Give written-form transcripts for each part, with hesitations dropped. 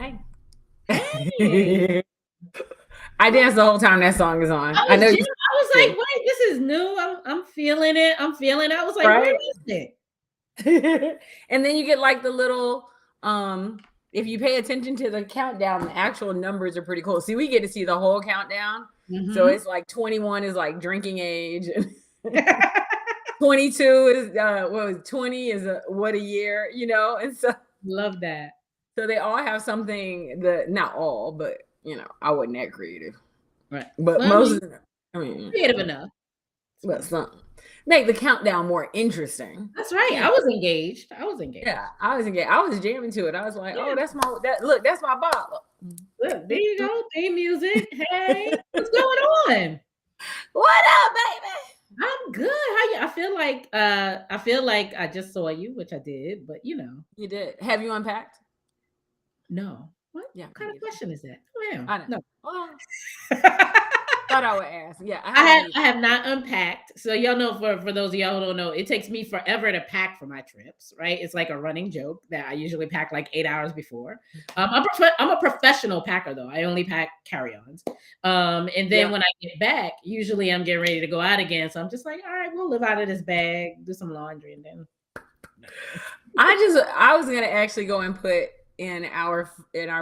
Hey. Hey. I dance the whole time that song is on. I know you I was like, wait, this is new. I'm feeling it. I was like, where right. is it? And then you get like the little if you pay attention to the countdown, the actual numbers are pretty cool. See, we get to see the whole countdown. So Mm-hmm. it's like 21 is like drinking age. 22 is what was 20 is what a year, and Love that. so they all have something that not all, but I wasn't that creative. Right. But Well, I most mean, of them, I mean, creative enough. It's but fine. some make the countdown more interesting. That's right. Yeah. I was engaged. I was engaged. Yeah, I was engaged. I was jamming to it. I was like, "Oh, Yeah. that's my bop." Look, there you go. Theme music. Hey, what's going on? What up, baby? I'm good. How you? I feel like I just saw you, which I did, but You did. Have you unpacked? no. What Yeah, me kind of either. question is that? Oh, yeah. I know. No. Well, thought I would ask. Yeah, I I haven't have either. I have not unpacked. So y'all know for those of y'all who don't know, it takes me forever to pack for my trips, right? It's like a running joke that I usually pack like 8 hours before. I'm a professional packer though. I only pack carry-ons. And then Yeah. when I get back, usually I'm getting ready to go out again. So I'm just like, all right, we'll live out of this bag, do some laundry, and then I was gonna actually go and put in our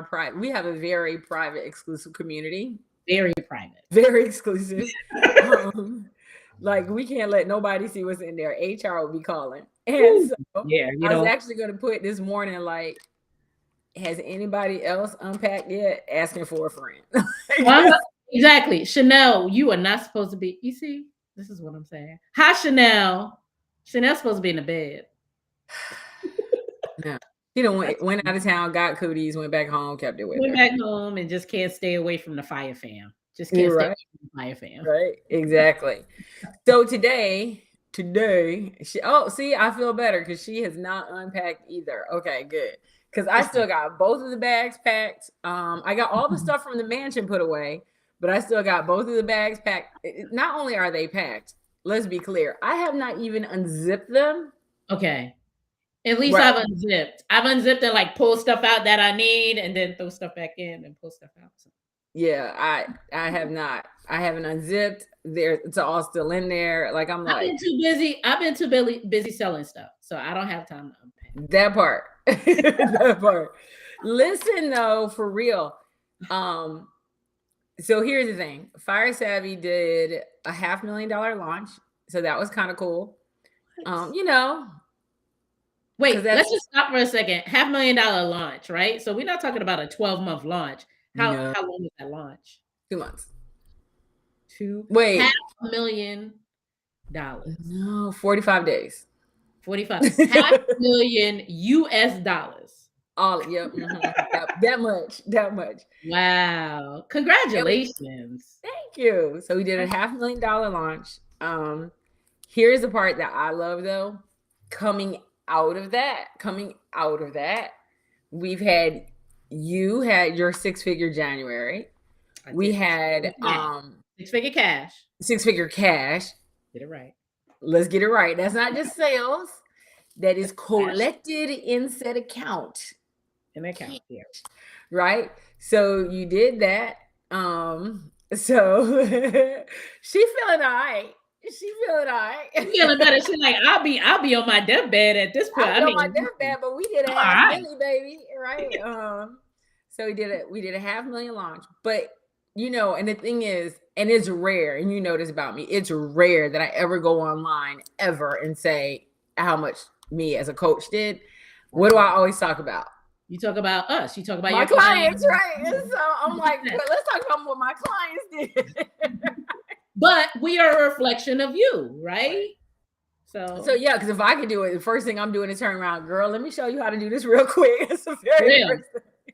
private. We have a very private, exclusive community. very private. Very exclusive. Um, like we can't let nobody see what's in there. HR will be calling. And Ooh, so yeah, I was actually gonna put this morning like, has anybody else unpacked yet? Asking for a friend. uh, exactly. Chanel, you are not supposed to be. You see, this is what I'm saying. Hi, Chanel. Chanel's supposed to be in the bed. No. He done went out of town, got cooties, went back home, kept it with Went her. back home and just can't stay away from the fire fam. Just can't You're stay right. away from the fire fam. Right. Exactly. So today, see, I feel better because she has not unpacked either. Okay, good. Because I still got both of the bags packed. I got all the stuff from the mansion put away, but I still got both of the bags packed. Not only are they packed, let's be clear, I have not even unzipped them. Okay. At least Right. I've unzipped. I've unzipped and like pull stuff out that I need and then throw stuff back in and pull stuff out. So. Yeah, I have not. I haven't unzipped. It's all still in there. Like I'm I've like been too busy. I've been too busy selling stuff. So I don't have time to unpack. that part. That part. Listen though, for real. Um, so here's the thing. Fire Savvy did a $500,000 launch. So that was kind of cool. You know, because Wait, let's that's just stop for a second. $500,000 launch, right? So we're not talking about a 12-month launch. How no how long is that launch? 2 months. Two half Wait, a million dollars. no, 45 days. 45 half a million US dollars. All yep, that much, that much. Wow. And we Congratulations. thank you. So we did a $500,000 launch. Here's the part that I love though. Coming out of that, we've had you had your 6-figure January. I We did. had Six-figure cash. 6-figure cash. Get it right. Let's get it right. That's not just sales. That is Cash collected in said account. in the account. Yeah. Right? So you did that. So she feeling all right. She feeling all right. Feeling better. She's like, I'll be on my deathbed at this point. I'll be I on my mean, deathbed, but we did a all half right. milli, baby, right? So we did a $500,000 launch, but and the thing is, and it's rare, and you know this about me, it's rare that I ever go online ever and say how much me as a coach did. What do I always talk about? You talk about us. You talk about My your clients, clients. right? And so I'm like, but let's talk about what my clients did. But we are a reflection of you, right? So yeah, because if I could do it, the first thing I'm doing is turn around, girl. Let me show you how to do this real quick. It's a very real.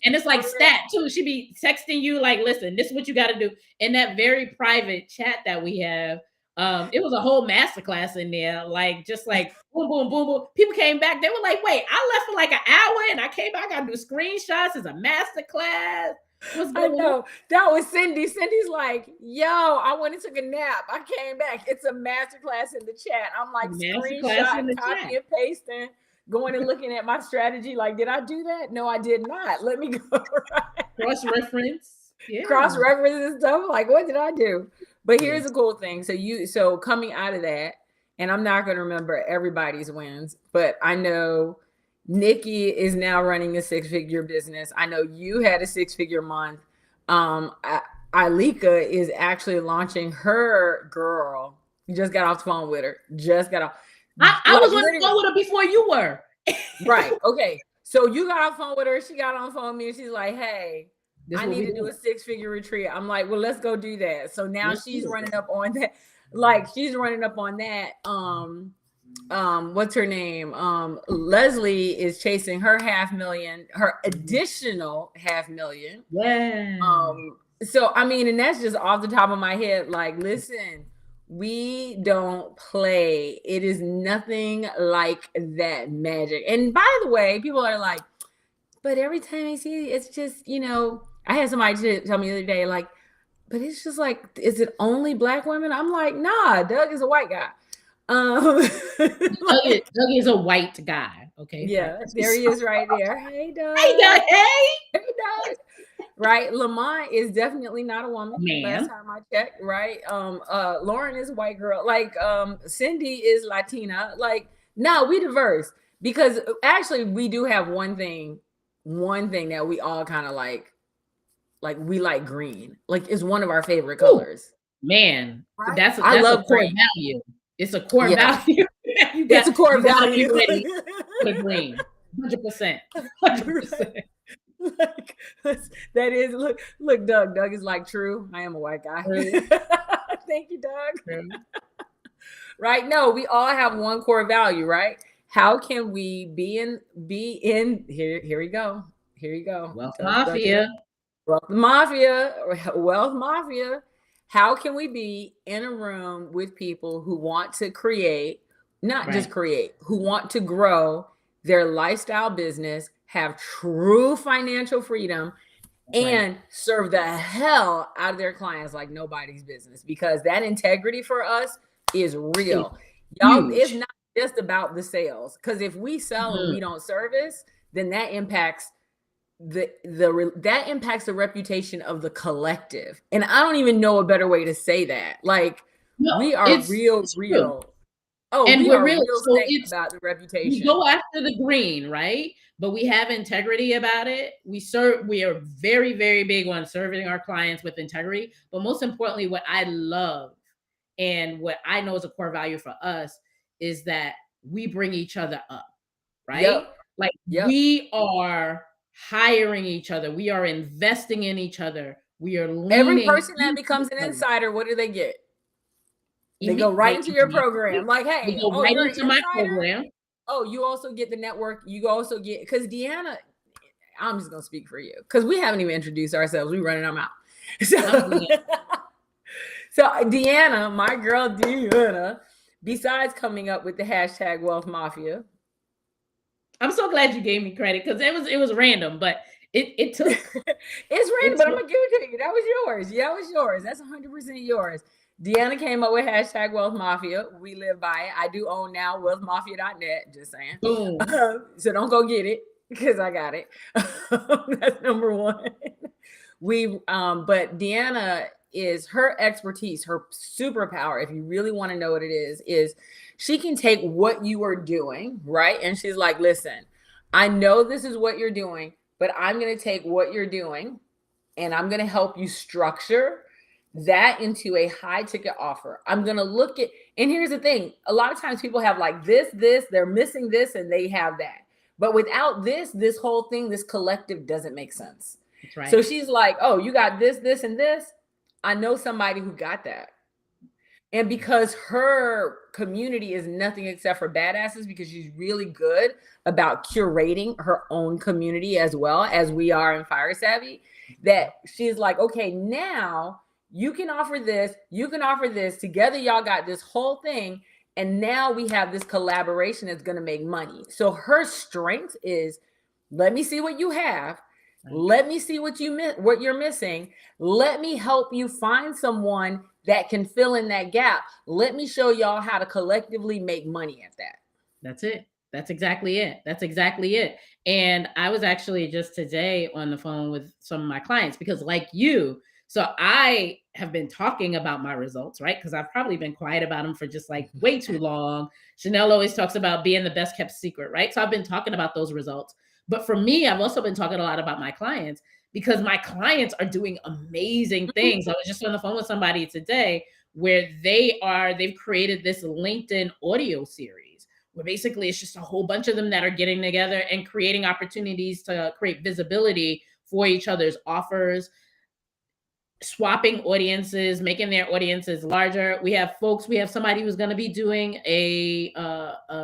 And it's like stat too. She be texting you like, listen, this is what you got to do. In that very private chat that we have, it was a whole masterclass in there, like just like boom, boom, boom, boom. People came back. They were like, wait, I left for like an hour and I came back. I got to do screenshots. It's a masterclass. What's I going on? know. That was Cindy. Cindy's like, yo, I went and took a nap. I came back. It's a masterclass in the chat. I'm like, Masterclass in screenshot, the copy chat. and pasting. going and looking at my strategy. Like, did I do that? No, I did not. Let me go. Cross-reference. Yeah. Cross-reference and stuff. Like, what did I do? But here's the cool thing. So coming out of that, and I'm not going to remember everybody's wins, but I know Nikki is now running a 6-figure business. I know you had a 6-figure month. Alika is actually launching her girl. You just got off the phone with her. Just got off. I was on the phone with her before you were. Right. Okay. So you got off the phone with her. She got on the phone with me and she's like, hey, I need to do a 6-figure retreat. I'm like, well, let's go do that. So now she's running up on that. Like, she's running up on that. What's her name? Leslie is chasing her $500,000, her additional $500,000. Yeah. So I mean, and that's just off the top of my head. Like, listen, we don't play. It is nothing like that magic. And by the way, people are like, but every time I see it, it's just, you know, I had somebody tell me the other day, like, but it's just like, is it only Black women? I'm like, nah, Doug is a white guy. Doug is a white guy. Okay. Yeah, there he is right there. Hey, Doug. Hey, Doug. Hey. Hey, Doug. Right. Lamont is definitely not a woman. Last time I checked. Right. Lauren is a white girl. Like, Cindy is Latina. Like, no, we diverse, because actually we do have one thing that we all kind of like we like green. Like, it's one of our favorite colors. Man, right? That's I love a core value. It's a core value. It's a core value. The green. 100%. 100%. Like, that is, look, Doug is like, true, I am a white guy. Thank you, Doug. Right? No, we all have one core value, right? How can we be in here we go. Wealth mafia. Wealth mafia. How can we be in a room with people who want to create, not just create, who want to grow their lifestyle business, have true financial freedom, and serve the hell out of their clients like nobody's business? Because that integrity for us is real. Y'all, it's not just about the sales. Because if we sell and we don't service, then that impacts that impacts the reputation of the collective. And I don't even know a better way to say that. Like, we are real. Oh, and we're real so about the reputation. We go after the green, right? But we have integrity about it. We are very, very big on serving our clients with integrity. But most importantly, what I love and what I know is a core value for us is that we bring each other up, right? We are hiring each other. We are investing in each other. We are leaning. Every person that becomes an insider, what do they get? They go right into your program. Like, hey, they go right into my program. Oh, you also get the network. You also get, because Deana, I'm just gonna speak for you, because we haven't even introduced ourselves. We running our mouth. So Deana, my girl Deana, besides coming up with the hashtag Wealth Mafia. I'm so glad you gave me credit, because it was random, but it took. It's random, but I'm gonna give it to you. That was yours. Yeah, that was yours. That's 100% yours. Deana came up with hashtag Wealth Mafia. We live by it. I do own now wealthmafia.net. Just saying. So don't go get it, because I got it. That's number one. But Deana is her expertise, her superpower, if you really want to know what it is she can take what you are doing, right? And she's like, listen, I know this is what you're doing, but I'm going to take what you're doing and I'm going to help you structure that into a high ticket offer. I'm going to look at, and here's the thing. A lot of times people have like this, they're missing this, and they have that. But without this whole thing, this collective doesn't make sense. That's right. So she's like, oh, you got this, and this. I know somebody who got that. And because her community is nothing except for badasses, because she's really good about curating her own community as well as we are in FYRE Savvy, that she's like, okay, now you can offer this, you can offer this. Together, y'all got this whole thing. And now we have this collaboration that's going to make money. So her strength is, let me see what you have. Let me see what you're missing. Let me help you find someone that can fill in that gap. Let me show y'all how to collectively make money at that. That's it. That's exactly it. That's exactly it. And I was actually just today on the phone with some of my clients because, like you, so I have been talking about my results, right? Because I've probably been quiet about them for just like way too long. Chanel always talks about being the best kept secret, right? So I've been talking about those results. But for me, I've also been talking a lot about my clients because my clients are doing amazing things. I was just on the phone with somebody today where they've created this LinkedIn audio series where basically it's just a whole bunch of them that are getting together and creating opportunities to create visibility for each other's offers, swapping audiences, making their audiences larger. We have somebody who's going to be doing a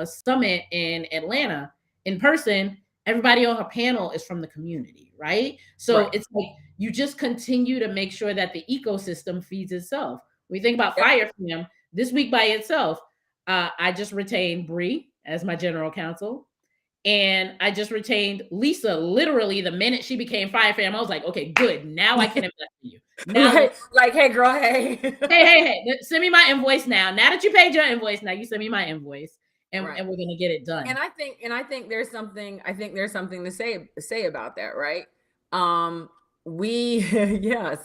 summit in Atlanta in person. Everybody on her panel is from the community, right? So it's like you just continue to make sure that the ecosystem feeds itself. When you think about FYRE Fam, this week by itself, I just retained Bree as my general counsel. And I just retained Lisa literally the minute she became FYRE Fam. I was like, okay, good. Now I can invest in you. Now, like, hey, girl, hey. hey, send me my invoice now. Now that you paid your invoice, now you send me my invoice. And we're gonna get it done. And I think there's something to say about that, right?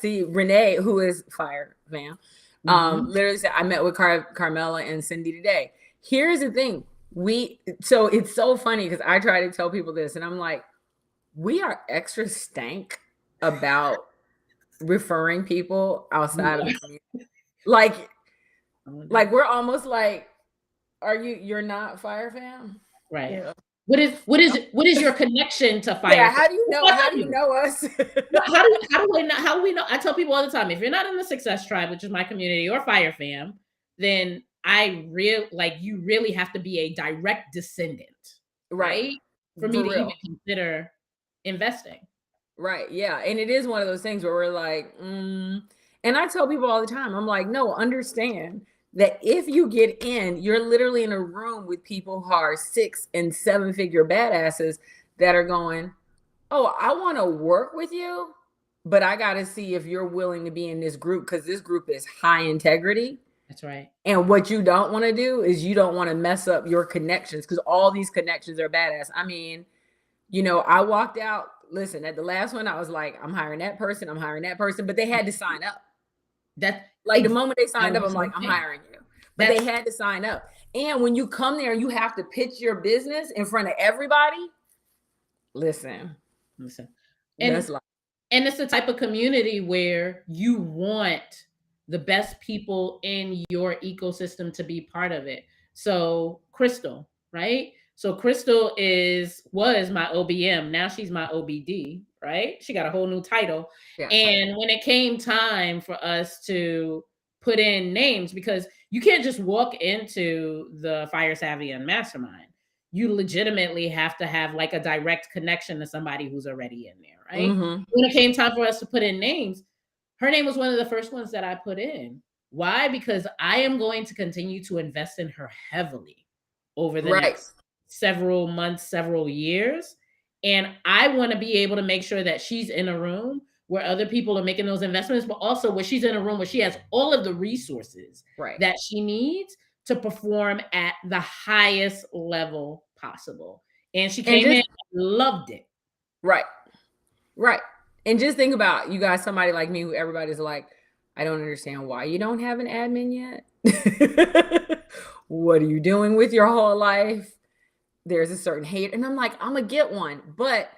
See Renee, who is FYRE Fam, literally said, I met with Carmela and Cindy today. Here's the thing. So it's so funny because I try to tell people this and I'm like, we are extra stank about referring people outside of the community. Like we're almost like, you're not FYRE Fam? Right. Yeah. What is your connection to FYRE? Yeah, how do you know us? how do we know? I tell people all the time, if you're not in the Success Tribe, which is my community, or FYRE Fam, then you really have to be a direct descendant, right? For me to even consider investing. Right. Yeah. And it is one of those things where we're like, and I tell people all the time, I'm like, no, understand that if you get in, you're literally in a room with people who are 6 and 7 figure badasses that are going, oh, I want to work with you, but I got to see if you're willing to be in this group because this group is high integrity. That's right. And what you don't want to do is you don't want to mess up your connections because all these connections are badass. I mean, I walked out. Listen, at the last one, I was like, I'm hiring that person, but they had to sign up. The moment they signed up, I'm like, I'm hiring you. But they had to sign up. And when you come there and you have to pitch your business in front of everybody, listen. And it's the type of community where you want the best people in your ecosystem to be part of it. So Crystal, right? So Crystal was my OBM. Now she's my OBD, right? She got a whole new title. Yeah. And when it came time for us to put in names, because you can't just walk into the Fire Savvy and Mastermind. You legitimately have to have like a direct connection to somebody who's already in there, right? Mm-hmm. When it came time for us to put in names, her name was one of the first ones that I put in. Why? Because I am going to continue to invest in her heavily over the next several months, several years. And I want to be able to make sure that she's in a room where other people are making those investments, but also where she's in a room where she has all of the resources that she needs to perform at the highest level possible. And she came in and loved it. Right. And just think about, you guys, somebody like me who everybody's like, I don't understand why you don't have an admin yet. What are you doing with your whole life? There's a certain hate. And I'm like, I'm going to get one. But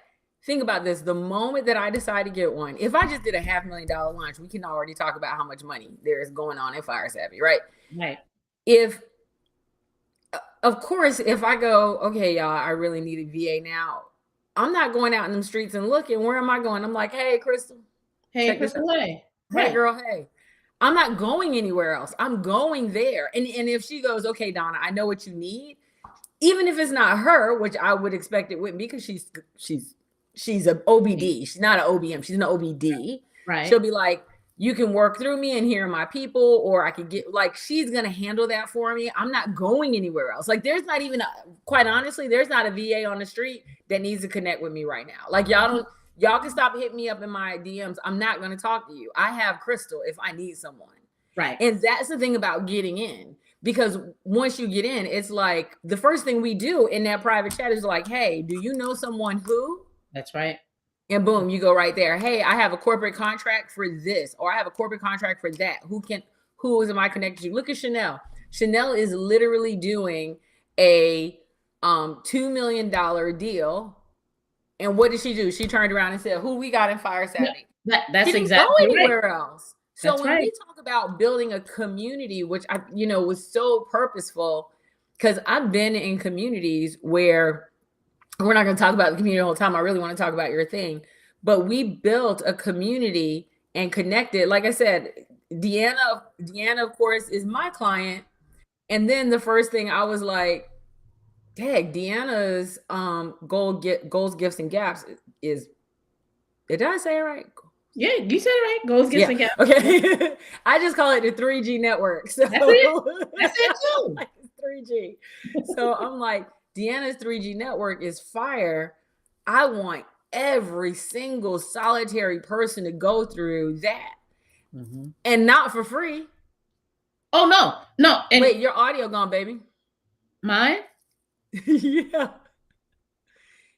think about this. The moment that I decide to get one, if I just did a $500,000 launch, we can already talk about how much money there is going on in Fire Savvy, right? Right. Of course, if I go, okay, y'all, I really need a VA now, I'm not going out in the streets and looking. Where am I going? I'm like, hey, Crystal. Hey, Crystal. Hey, girl. Hey. I'm not going anywhere else. I'm going there. And if she goes, okay, Donna, I know what you need. Even if it's not her, which I would expect it wouldn't be, because she's an OBD. She's not an OBM. She's an OBD. Right. She'll be like, you can work through me and here are my people, or I could get, like, she's going to handle that for me. I'm not going anywhere else. Like, there's not even, quite honestly, there's not a VA on the street that needs to connect with me right now. Like, y'all can stop hitting me up in my DMs. I'm not going to talk to you. I have Crystal if I need someone. Right. And that's the thing about getting in. because once you get in, it's like the first thing we do in that private chat is like, hey, do you know someone who? That's right. And boom, you go right there. Hey, I have a corporate contract for this, or I have a corporate contract for that. Who am I connected to? Look at Chanel. Chanel is literally doing a $2 million deal. And what did she do? She turned around and said, who we got in Fire Savvy? That's She didn't exactly go right. anywhere else. So That's when right. we talk about building a community, which I, was so purposeful, because I've been in communities where we're not going to talk about the community the whole time. I really want to talk about your thing. But we built a community and connected. Like I said, Deana, of course, is my client. And then the first thing I was like, dang, Deana's goals, gifts, and gaps is, did I say it right? Yeah, you said it right. Goals, gifts, and gaps. Okay. I just call it the 3G network. So That's it. That's it too. 3G. So I'm like, Deana's 3G network is FYRE. I want every single solitary person to go through that. Mm-hmm. And not for free. Oh, no. And wait, your audio gone, baby. Mine? Yeah.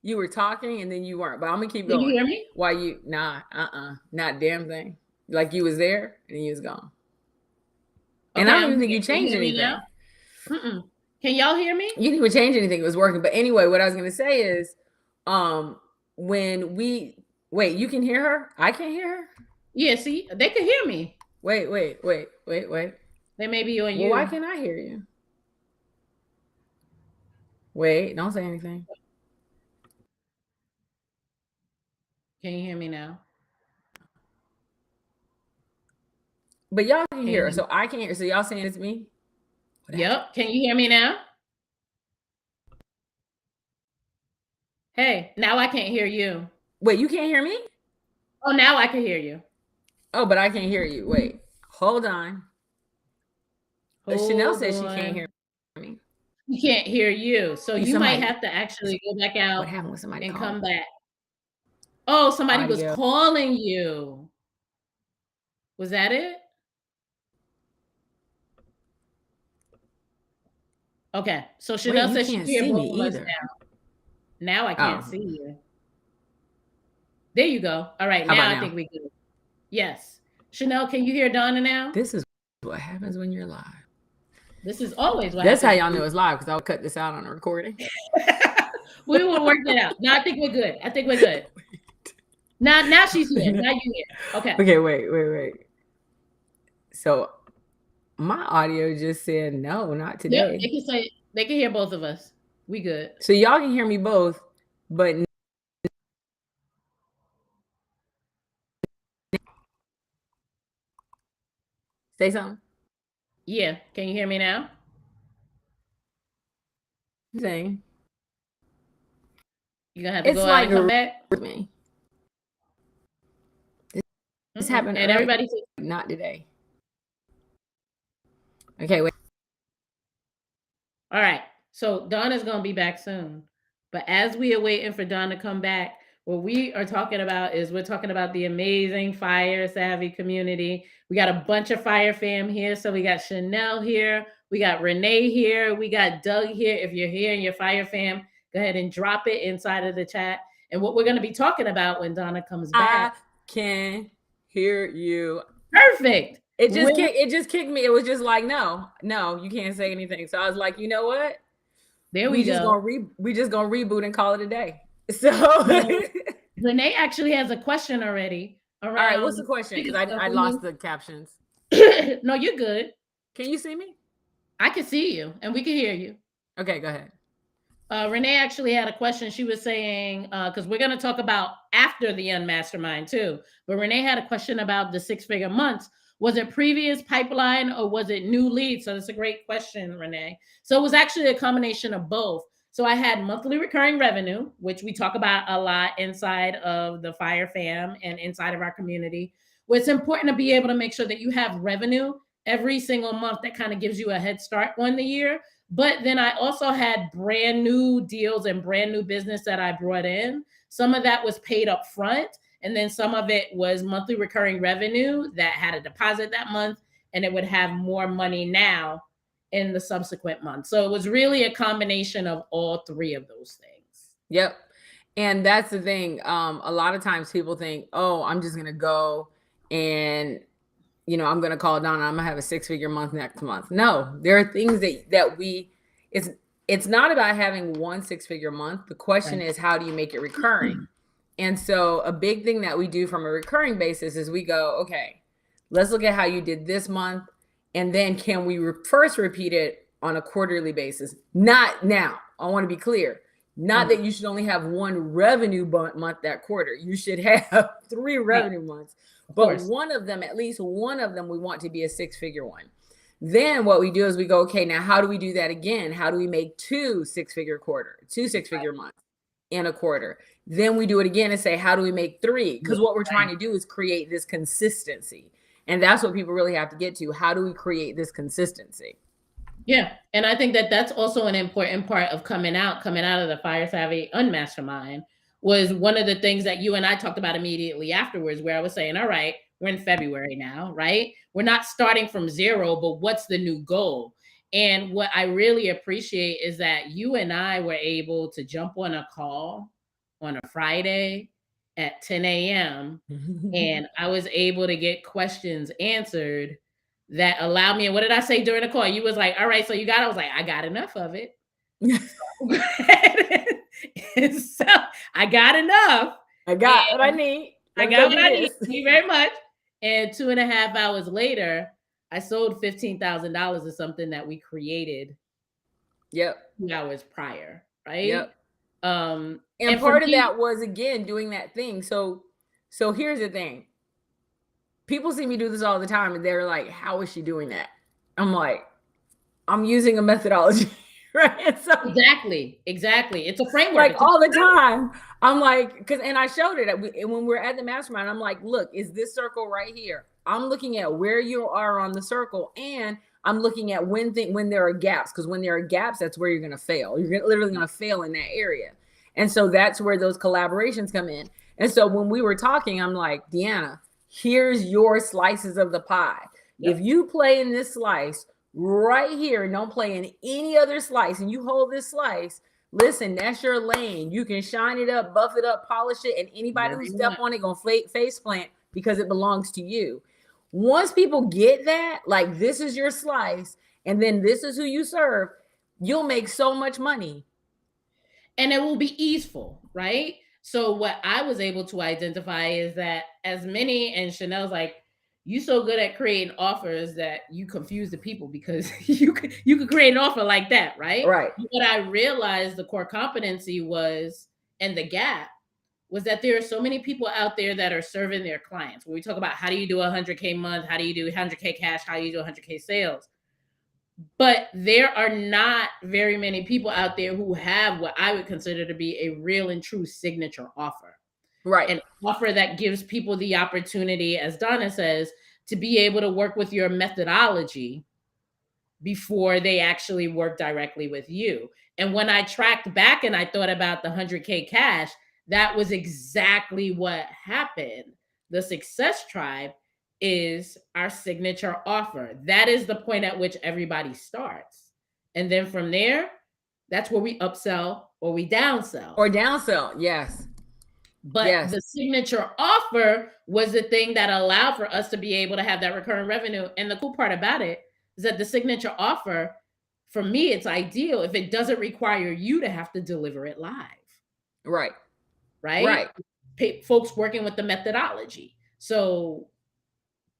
You were talking and then you weren't, but I'm gonna keep going. Did you hear me? Why you not damn thing. Like you was there and then you was gone. Okay, and I don't even think you changed anything. Can y'all hear me? You didn't even change anything. It was working. But anyway, what I was gonna say is, when we wait, you can hear her. I can't hear her. Yeah, see, they can hear me. Wait. They may be on you. Well, why can't I hear you? Wait, don't say anything. Can you hear me now? But y'all can hear her, so I can't hear. So y'all saying it's me? Yep. Can you hear me now? Hey, now I can't hear you. Wait, you can't hear me? Oh, now I can hear you. Oh, but I can't hear you. Wait, hold on. Chanel says she can't hear me. She can't hear you. So you might have to actually go back out. What happened with somebody and come back? Oh, somebody was calling you. Was that it? Okay. So Chanel says she can't hear both of us now. Now I can't see you. There you go. All right. Now I think we good. Yes. Chanel, can you hear Deana now? This is what happens when you're live. This is always what happens. That's how y'all know it's live, because I'll cut this out on a recording. We will work that out. No, I think we're good. Now she's here. Now you here. Okay. Okay, wait. So my audio just said no, not today. Yep, they can hear both of us. We good. So y'all can hear me both, but say something. Yeah. Can you hear me now? Saying. You're gonna have to go out and come back with me. This happened, and everybody said not today. Okay, wait. All right. So Deana's gonna be back soon. But as we are waiting for Deana to come back, what we are talking about is we're talking about the amazing Fire Savvy community. We got a bunch of Fire fam here. So we got Chanel here, we got Renee here, we got Doug here. If you're here and you're Fire fam, go ahead and drop it inside of the chat. And what we're going to be talking about when Deana comes back. I can hear you. Perfect. It just kicked me. It was just like, no, you can't say anything. So I was like, you know what? There we go. We just gonna reboot and call it a day. So Renee actually has a question already. All right, what's the question? Because I lost the captions. No, you're good. Can you see me? I can see you, and we can hear you. Okay, go ahead. Renee actually had a question. She was saying, because we're going to talk about after the Unmastermind too, but Renee had a question about the 6-figure months. Was it previous pipeline or was it new leads? So that's a great question, Renee. So it was actually a combination of both. So I had monthly recurring revenue, which we talk about a lot inside of the Fire fam and inside of our community, where it's important to be able to make sure that you have revenue every single month that kind of gives you a head start on the year. But then I also had brand new deals and brand new business that I brought in. Some of that was paid up front. And then some of it was monthly recurring revenue that had a deposit that month, and it would have more money now in the subsequent month. So it was really a combination of all three of those things. Yep. And that's the thing. A lot of times people think, oh, I'm just gonna go and I'm gonna call Deana, I'm gonna have a 6-figure month next month. No, there are things it's not about having one 6-figure month. The question is, how do you make it recurring? And so a big thing that we do from a recurring basis is we go, okay, let's look at how you did this month. And then can we first repeat it on a quarterly basis? Not now. I want to be clear. Not that you should only have one revenue month that quarter. You should have 3 revenue months. But one of them, at least one of them, we want to be a 6-figure one. Then what we do is we go, okay, now how do we do that again? How do we make 2 6-figure months in a quarter? Then we do it again and say, how do we make 3? Because what we're trying to do is create this consistency. And that's what people really have to get to. How do we create this consistency? Yeah. And I think that that's also an important part of coming out of the Fire Savvy Unmastermind was one of the things that you and I talked about immediately afterwards, where I was saying, all right, we're in February now, right? We're not starting from 0, but what's the new goal? And what I really appreciate is that you and I were able to jump on a call on a Friday at 10 a.m. and I was able to get questions answered that allowed me. And what did I say during the call? You was like, all right, so you got it. I was like, I got enough of it. And so I got enough. I got what I need. I got what I need. Thank you very much. And 2.5 hours later, I sold $15,000 of something that we created. Yep. 2 hours prior. Right. Yep. And part of that was, again, doing that thing. So here's the thing. People see me do this all the time and they're like, how is she doing that? I'm like, I'm using a methodology. Right. So, exactly. It's a framework. Like all the time. I'm like, and I showed it when we're at the mastermind. I'm like, look, is this circle right here? I'm looking at where you are on the circle, and I'm looking at when there are gaps, because when there are gaps, that's where you're going to fail. You're literally going to fail in that area. And so that's where those collaborations come in. And so when we were talking, I'm like, Deana, here's your slices of the pie. Yep. If you play in this slice right here and don't play in any other slice, and you hold this slice, listen, that's your lane. You can shine it up, buff it up, polish it, and anybody who step on it gonna face plant because it belongs to you. Once people get that, like, this is your slice, and then this is who you serve, you'll make so much money. And it will be easeful, right? So what I was able to identify is that as many, and Chanel's like, you so good at creating offers that you confuse the people, because you could create an offer like that, right? Right. What I realized the core competency was, and the gap was, that there are so many people out there that are serving their clients. When we talk about how do you do 100K month, how do you do 100K cash, how do you do 100K sales? But there are not very many people out there who have what I would consider to be a real and true signature offer. Right. An offer that gives people the opportunity, as Deana says, to be able to work with your methodology before they actually work directly with you. And when I tracked back and I thought about the 100K cash, that was exactly what happened. The Success Tribe is our signature offer. That is the point at which everybody starts. And then from there, that's where we upsell or we downsell. Yes. But the signature offer was the thing that allowed for us to be able to have that recurring revenue. And the cool part about it is that the signature offer, for me, it's ideal if it doesn't require you to have to deliver it live. Right. Folks working with the methodology. So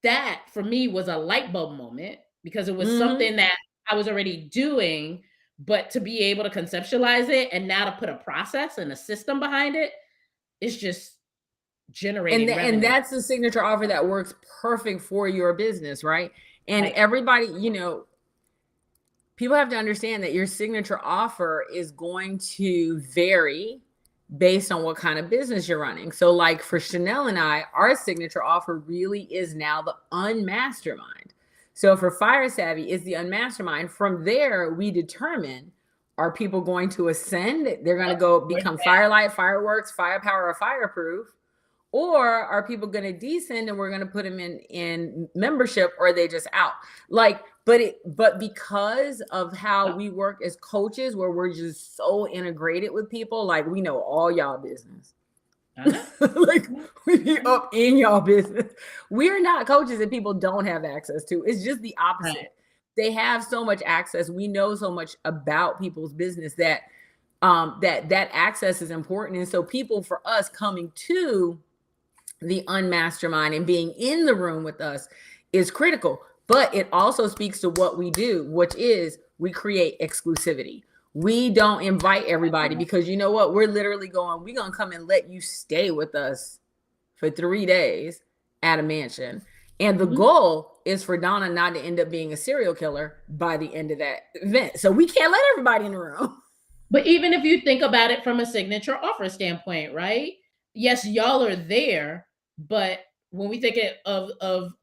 that for me was a light bulb moment, because it was something that I was already doing, but to be able to conceptualize it and now to put a process and a system behind it, it's just generating revenue. And that's the signature offer that works perfect for your business, right? And everybody, people have to understand that your signature offer is going to vary based on what kind of business you're running. So like for Chanel and I, our signature offer really is now the Unmastermind. So for Fire Savvy, it's the Unmastermind. From there, we determine, are people going to ascend? They're going to go become Firelight, Fireworks, Firepower, or Fireproof? Or are people going to descend and we're going to put them in membership, or are they just out? Like, but because of how we work as coaches, where we're just so integrated with people, like we know all y'all business. Like we be up in y'all business. We're not coaches that people don't have access to. It's just the opposite. Right. They have so much access. We know so much about people's business that that access is important. And so people, for us, coming to the Unmastermind and being in the room with us is critical. But it also speaks to what we do, which is we create exclusivity. We don't invite everybody, because you know what? We're literally going, we're going to come and let you stay with us for 3 days at a mansion. And the goal is for Deana not to end up being a serial killer by the end of that event. So we can't let everybody in the room. But even if you think about it from a signature offer standpoint, right? Yes, y'all are there, but when we think of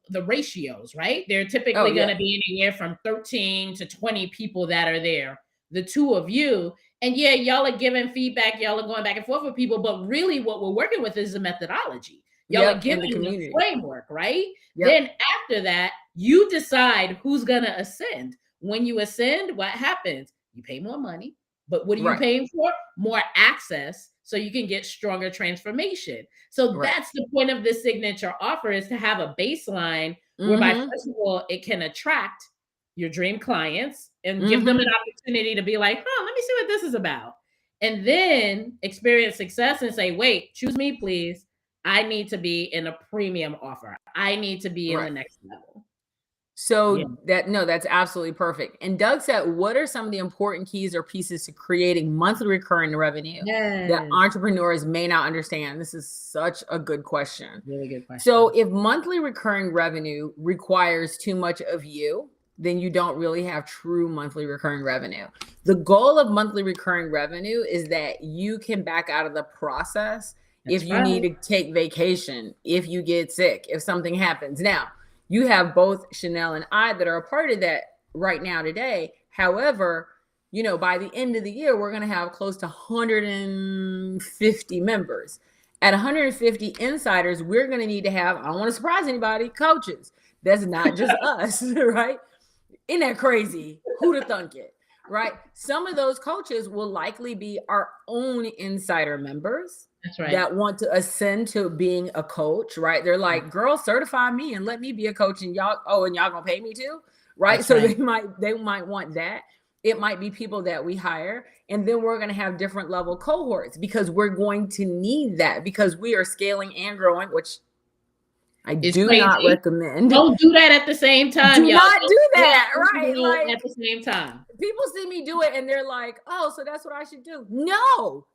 the ratios, right? They're typically going to be anywhere from 13 to 20 people that are there. The two of you, and yeah, y'all are giving feedback, y'all are going back and forth with people, but really what we're working with is a methodology. Y'all are giving the framework, right? Then after that, you decide who's going to ascend. When you ascend, what happens? You pay more money. But what are you paying for? More access, so you can get stronger transformation. So that's the point of the signature offer, is to have a baseline whereby, first of all, it can attract your dream clients and give them an opportunity to be like, let me see what this is about. And then experience success and say, wait, choose me, please. I need to be in a premium offer. I need to be in the next level. So that's absolutely perfect. And Doug said, what are some of the important keys or pieces to creating monthly recurring revenue that entrepreneurs may not understand? This is such a good question. Really good question. So if monthly recurring revenue requires too much of you, then you don't really have true monthly recurring revenue. The goal of monthly recurring revenue is that you can back out of the process if you need to take vacation, if you get sick, if something happens. Now, you have both Chanel and I that are a part of that right now today. However, by the end of the year, we're going to have close to 150 members. At 150 insiders, we're going to need to have, I don't want to surprise anybody, coaches. That's not just us, right? Isn't that crazy? Who'd have thunk it, right? Some of those coaches will likely be our own insider members. That's right. That want to ascend to being a coach, right? They're like, girl, certify me and let me be a coach, and y'all gonna pay me too, right? That's so right. they might want that. It might be people that we hire, and then we're going to have different level cohorts, because we're going to need that, because we are scaling and growing, which I do not recommend. Don't do that at the same time. Do not do that, right? Like, at the same time. People see me do it and they're like, oh, so that's what I should do. No,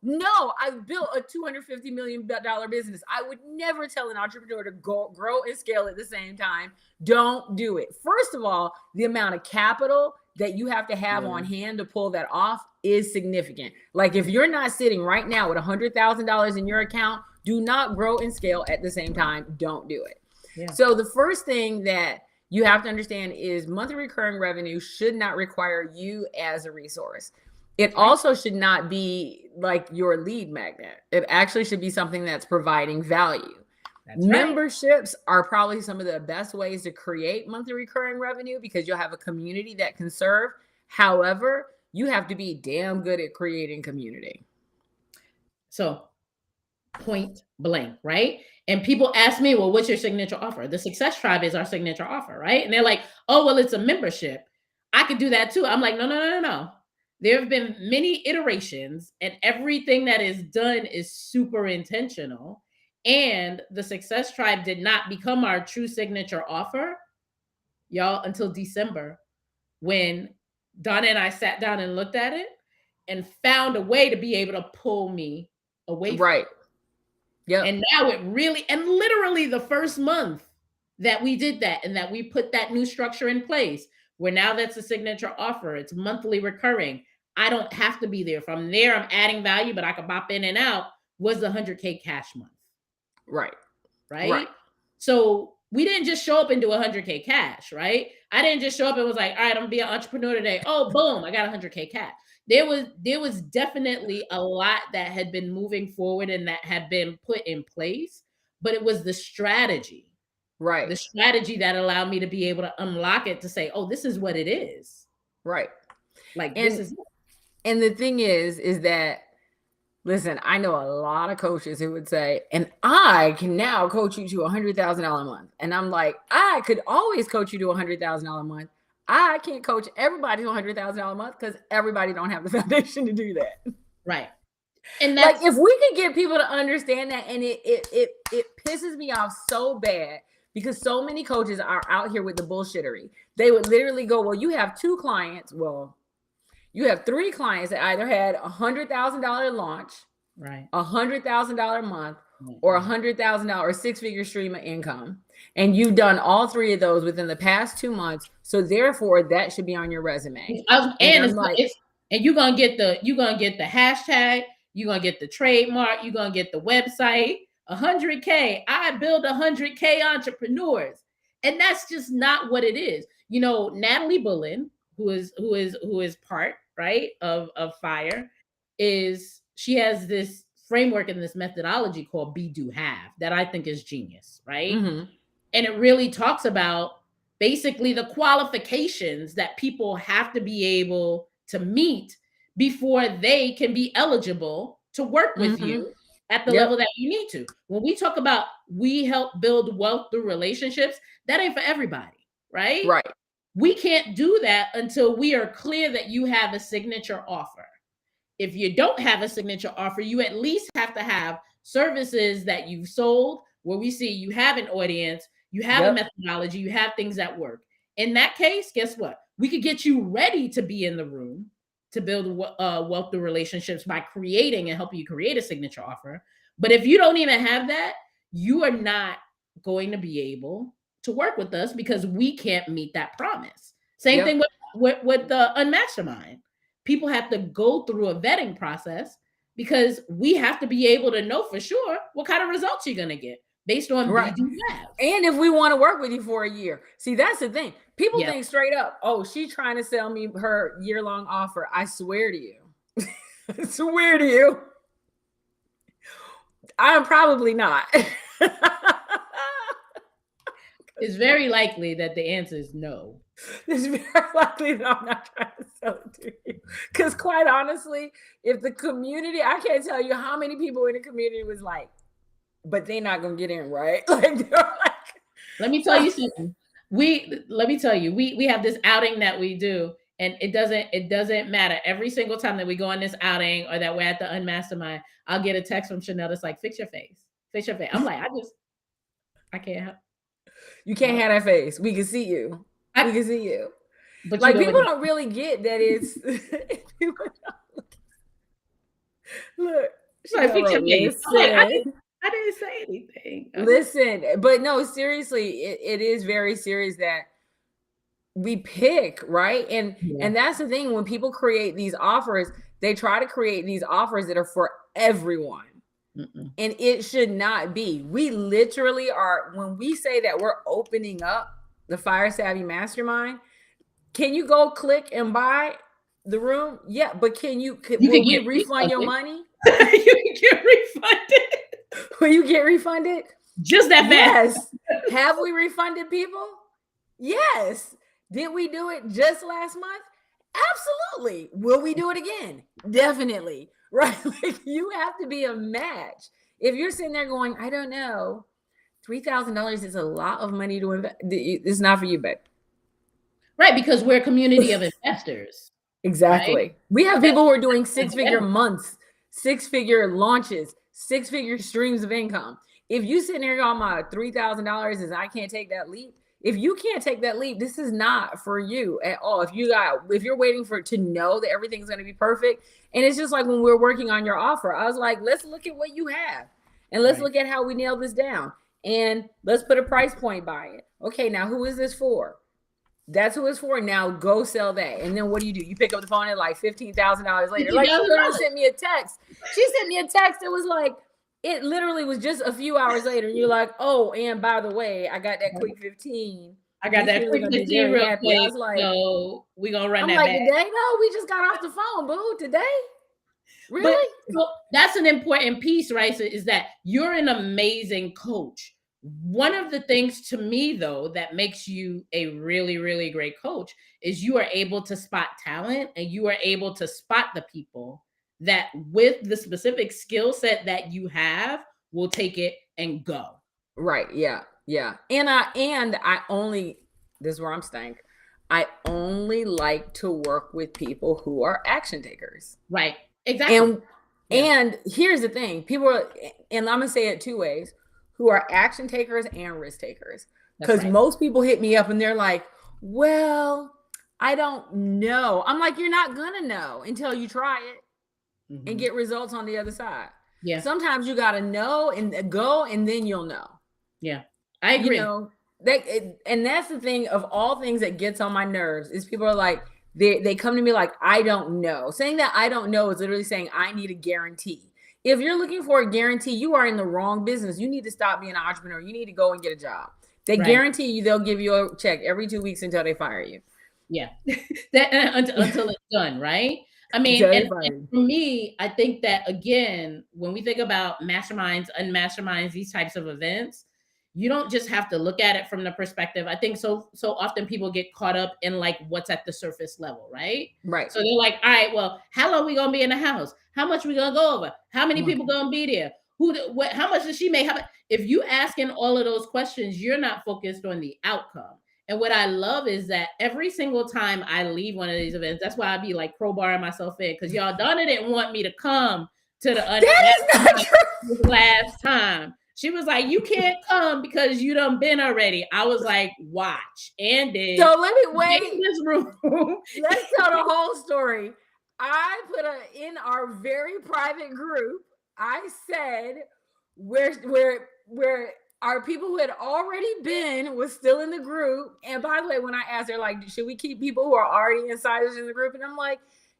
I've built a $250 million business. I would never tell an entrepreneur to grow and scale at the same time. Don't do it. First of all, the amount of capital that you have to have on hand to pull that off is significant. Like, if you're not sitting right now with $100,000 in your account, do not grow and scale at the same time. Don't do it. Yeah. So the first thing that you have to understand is monthly recurring revenue should not require you as a resource. It also should not be like your lead magnet. It actually should be something that's providing value. Memberships are probably some of the best ways to create monthly recurring revenue, because you'll have a community that can serve. However, you have to be damn good at creating community. So, point blank, right? And people ask me, well, what's your signature offer? The Success Tribe is our signature offer, right? And they're like, oh, well, it's a membership. I could do that too. I'm like, no. There have been many iterations, and everything that is done is super intentional. And the Success Tribe did not become our true signature offer, y'all, until December, when Deana and I sat down and looked at it and found a way to be able to pull me away from it. Yeah. And now it really, and literally the first month that we did that and that we put that new structure in place, where now that's a signature offer, it's monthly recurring. I don't have to be there. If I'm there, I'm adding value, but I can pop in and out, was the 100K cash month. Right. So we didn't just show up and do 100K cash, right? I didn't just show up and was like, all right, I'm gonna be an entrepreneur today. Oh, boom, I got 100K cash. There was definitely a lot that had been moving forward and that had been put in place. but it was the strategy. Right. The strategy that allowed me to be able to unlock it to say, oh, this is what it is. Right. Like, And this is it. and the thing is that, listen, I know a lot of coaches who would say, and I can now coach you to $100,000 a month. And I'm like, I could always coach you to $100,000 a month. I can't coach everybody to $100,000 a month because everybody don't have the foundation to do that. Right. And that's like, if we could get people to understand that, and it pisses me off so bad because so many coaches are out here with the bullshittery. They would literally go, well, you have 2 clients. Well, you have 3 clients that either had $100,000 launch, right, $100,000 a month, or $100,000 or 6-figure stream of income, and you've done all 3 of those within the past 2 months. So therefore, that should be on your resume. And you're gonna get the hashtag, you're gonna get the trademark, you're gonna get the website. 100K. I build 100K entrepreneurs, and that's just not what it is. You know, Natalie Bullen, who is part right of FYRE, she has this framework and this methodology called Be Do Have that I think is genius, right? Mm-hmm. And it really talks about basically the qualifications that people have to be able to meet before they can be eligible to work with you at the level that you need to. When we talk about we help build wealth through relationships, that ain't for everybody, right? Right. We can't do that until we are clear that you have a signature offer. If you don't have a signature offer, you at least have to have services that you've sold where we see you have an audience, you have a methodology, you have things that work. In that case, guess what? We could get you ready to be in the room to build wealth through relationships by creating and helping you create a signature offer. But if you don't even have that, you are not going to be able to work with us because we can't meet that promise. Same thing with the Unmastermind. People have to go through a vetting process because we have to be able to know for sure what kind of results you're going to get based on right. And if we want to work with you for a year. See, that's the thing. People think straight up, oh, she's trying to sell me her year-long offer. I swear to you. I swear to you. I'm probably not. It's very likely that the answer is no. It's very likely that I'm not trying to sell it to you. Because quite honestly, if the community, I can't tell you how many people in the community was like, but they're not going to get in, right? Like, let me tell you something. We have this outing that we do, and it doesn't matter. Every single time that we go on this outing or that we're at the Unmastermind, I'll get a text from Chanel that's like, fix your face. Fix your face. I'm like, I can't help. You can't have that face. We can see you. We can see you. But like, people don't really get that it's people look. Like, fix your face. I didn't say anything. Listen, but no, seriously, it is very serious that we pick, right? And that's the thing. When people create these offers, they try to create these offers that are for everyone. And it should not be. We literally are, when we say that we're opening up the FYRE Savvy Mastermind, can you go click and buy the room? Yeah, but will we refund your money? You can get refunded. Will you get refunded? Just that fast? Yes. Have we refunded people? Yes. Did we do it just last month? Absolutely. Will we do it again? Definitely. Right? Like, you have to be a match. If you're sitting there going, I don't know, $3,000 is a lot of money to invest. It's not for you, babe. Right, because we're a community of investors. Exactly. Right? We have people who are doing 6-figure months, 6-figure launches, 6-figure streams of income. If you sitting there going, my $3,000 is I can't take that leap. If you can't take that leap, this is not for you at all. If you're waiting to know that everything's going to be perfect, and it's just like when we're working on your offer, I was like, let's look at what you have, and let's look at how we nail this down, and let's put a price point by it. Okay, now who is this for? That's who it's for. Now go sell that. And then what do? You pick up the phone at like $15,000 later. Like, she literally sent me a text. She sent me a text. It was like, it literally was just a few hours later. And you're like, oh, and by the way, I got that quick 15. I got that quick 15 real quick. I was like, so we're going to run that back. Today? No, we just got off the phone, boo. Today? But Really? so that's an important piece, right? So is that you're an amazing coach. One of the things to me, though, that makes you a really, really great coach is you are able to spot talent and you are able to spot the people that, with the specific skill set that you have, will take it and go. Right. Yeah. Yeah. And I only, this is where I'm staying. I only like to work with people who are action takers. Right. Exactly. And Yeah. here's the thing. People are, and I'm gonna say it two ways, who are action takers and risk takers. That's Because right. most people hit me up and they're like, well, I don't know. I'm like, you're not gonna know until you try it and get results on the other side. Yeah. Sometimes you gotta know and go, and then you'll know. Yeah. I agree. And that's the thing of all things that gets on my nerves is people are like, they come to me like, I don't know. Saying that I don't know is literally saying I need a guarantee. If you're looking for a guarantee, you are in the wrong business. You need to stop being an entrepreneur. You need to go and get a job. They Right. guarantee you they'll give you a check every 2 weeks until they fire you. Yeah. Until it's done, right? I mean, and for me, I think that again, when we think about masterminds, unmasterminds, these types of events, you don't just have to look at it from the perspective. I think so often people get caught up in like what's at the surface level, right? Right. So they're like, all right, well, how long we gonna be in the house? How much we gonna go over? How many people gonna be there? How much does she make? If you asking all of those questions, you're not focused on the outcome. And what I love is that every single time I leave one of these events, that's why I be like crowbarring myself in, because y'all Donna didn't want me to come to the last time. She was like, you can't come because you done been already. I was like, watch. And then so let me wait in this room. Let's tell the whole story. I put in our very private group, I said where our people who had already been was still in the group. And by the way, when I asked, they're like, should we keep people who are already insiders in the group? And I'm like,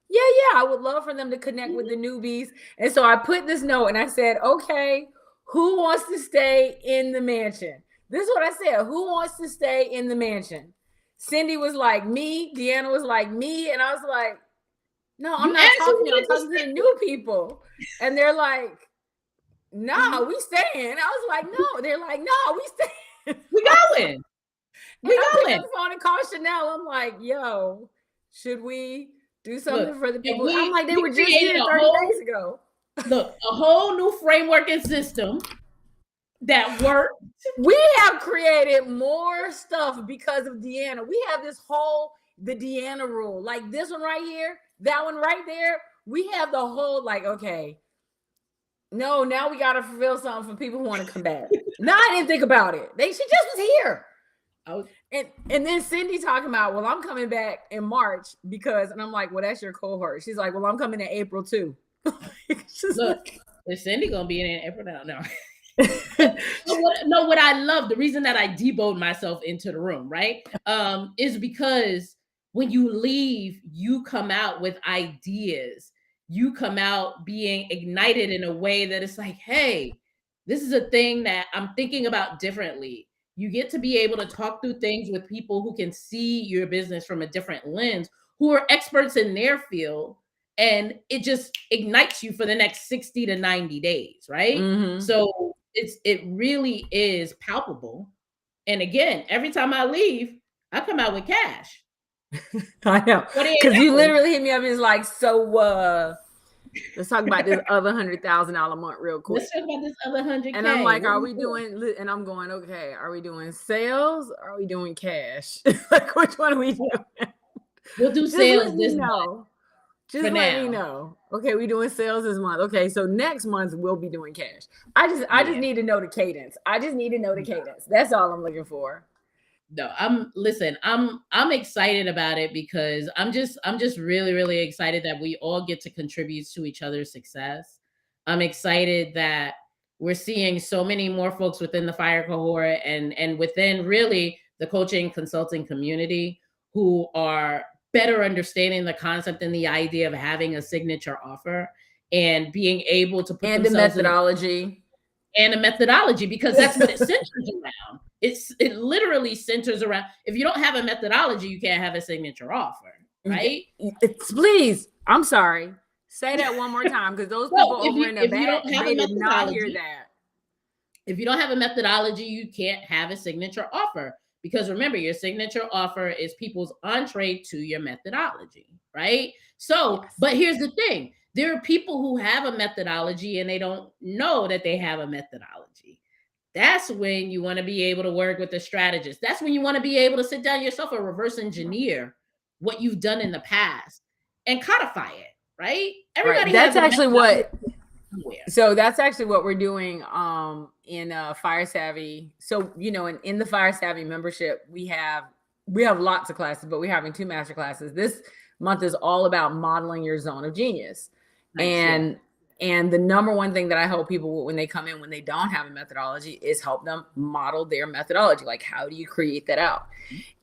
yeah, I would love for them to connect with the newbies. And so I put this note and I said, okay, who wants to stay in the mansion? This is what I said. Who wants to stay in the mansion? Cindy was like, me. Deana was like, me. And I was like, no, I'm not talking to you. I'm talking to the new people. And they're like, no, we staying. I was like, no. They're like, no, we staying. We going. We going. I picked up the phone and called Chanel. I'm like, yo, should we do something for the people? I'm like, they were just here 30 days ago. Look, a whole new framework and system that worked. We have created more stuff because of Deana. We have the Deana rule. Like this one right here, that one right there. We have the whole like, okay, no, now we got to fulfill something for people who want to come back. No, I didn't think about it. She just was here. And then Cindy talking about, well, I'm coming back in March because, and I'm like, well, that's your cohort. She's like, well, I'm coming in April too. Look, is Cindy gonna be in April now? No. What I love, the reason that I deboed myself into the room, right, is because when you leave, you come out with ideas. You come out being ignited in a way that it's like, hey, this is a thing that I'm thinking about differently. You get to be able to talk through things with people who can see your business from a different lens, who are experts in their field, and it just ignites you for the next 60 to 90 days, right? Mm-hmm. So it really is palpable. And again, every time I leave, I come out with cash. I know, because you literally hit me up and it's like, so let's talk about this other $100,000 a month real quick. Let's talk about this other $100K. And I'm like, are we doing? And I'm going, okay, are we doing sales? Or are we doing cash? Like, which one are we doing? We'll do sales this month. Just let me know. Okay, we're doing sales this month. Okay, so next month we'll be doing cash. I just need to know the cadence. I just need to know the cadence. That's all I'm looking for. No, I'm excited about it because I'm just really, really excited that we all get to contribute to each other's success. I'm excited that we're seeing so many more folks within the FYRE cohort and within really the coaching consulting community who are better understanding the concept and the idea of having a signature offer and being able to put and the methodology. And a methodology, because that's what it centers around. It literally centers around. If you don't have a methodology, you can't have a signature offer, right? Please, I'm sorry. Say that one more time, because those Well, people over in the if you back, don't have they a did not hear methodology, that. if you don't have a methodology, you can't have a signature offer. Because remember, your signature offer is people's entree to your methodology, right? So, Yes. but here's the thing, there are people who have a methodology and they don't know that they have a methodology. That's when you want to be able to work with the strategist. That's when you want to be able to sit down yourself and reverse engineer what you've done in the past and codify it, right? Right. Everybody That's has a actually methodology what somewhere. So that's actually what we're doing in Fire Savvy. So, in the Fire Savvy membership, we have lots of classes, but we're having 2 master classes. This month is all about modeling your zone of genius. Nice, yeah. And the number one thing that I help people when they come in, when they don't have a methodology, is help them model their methodology. Like, how do you create that out?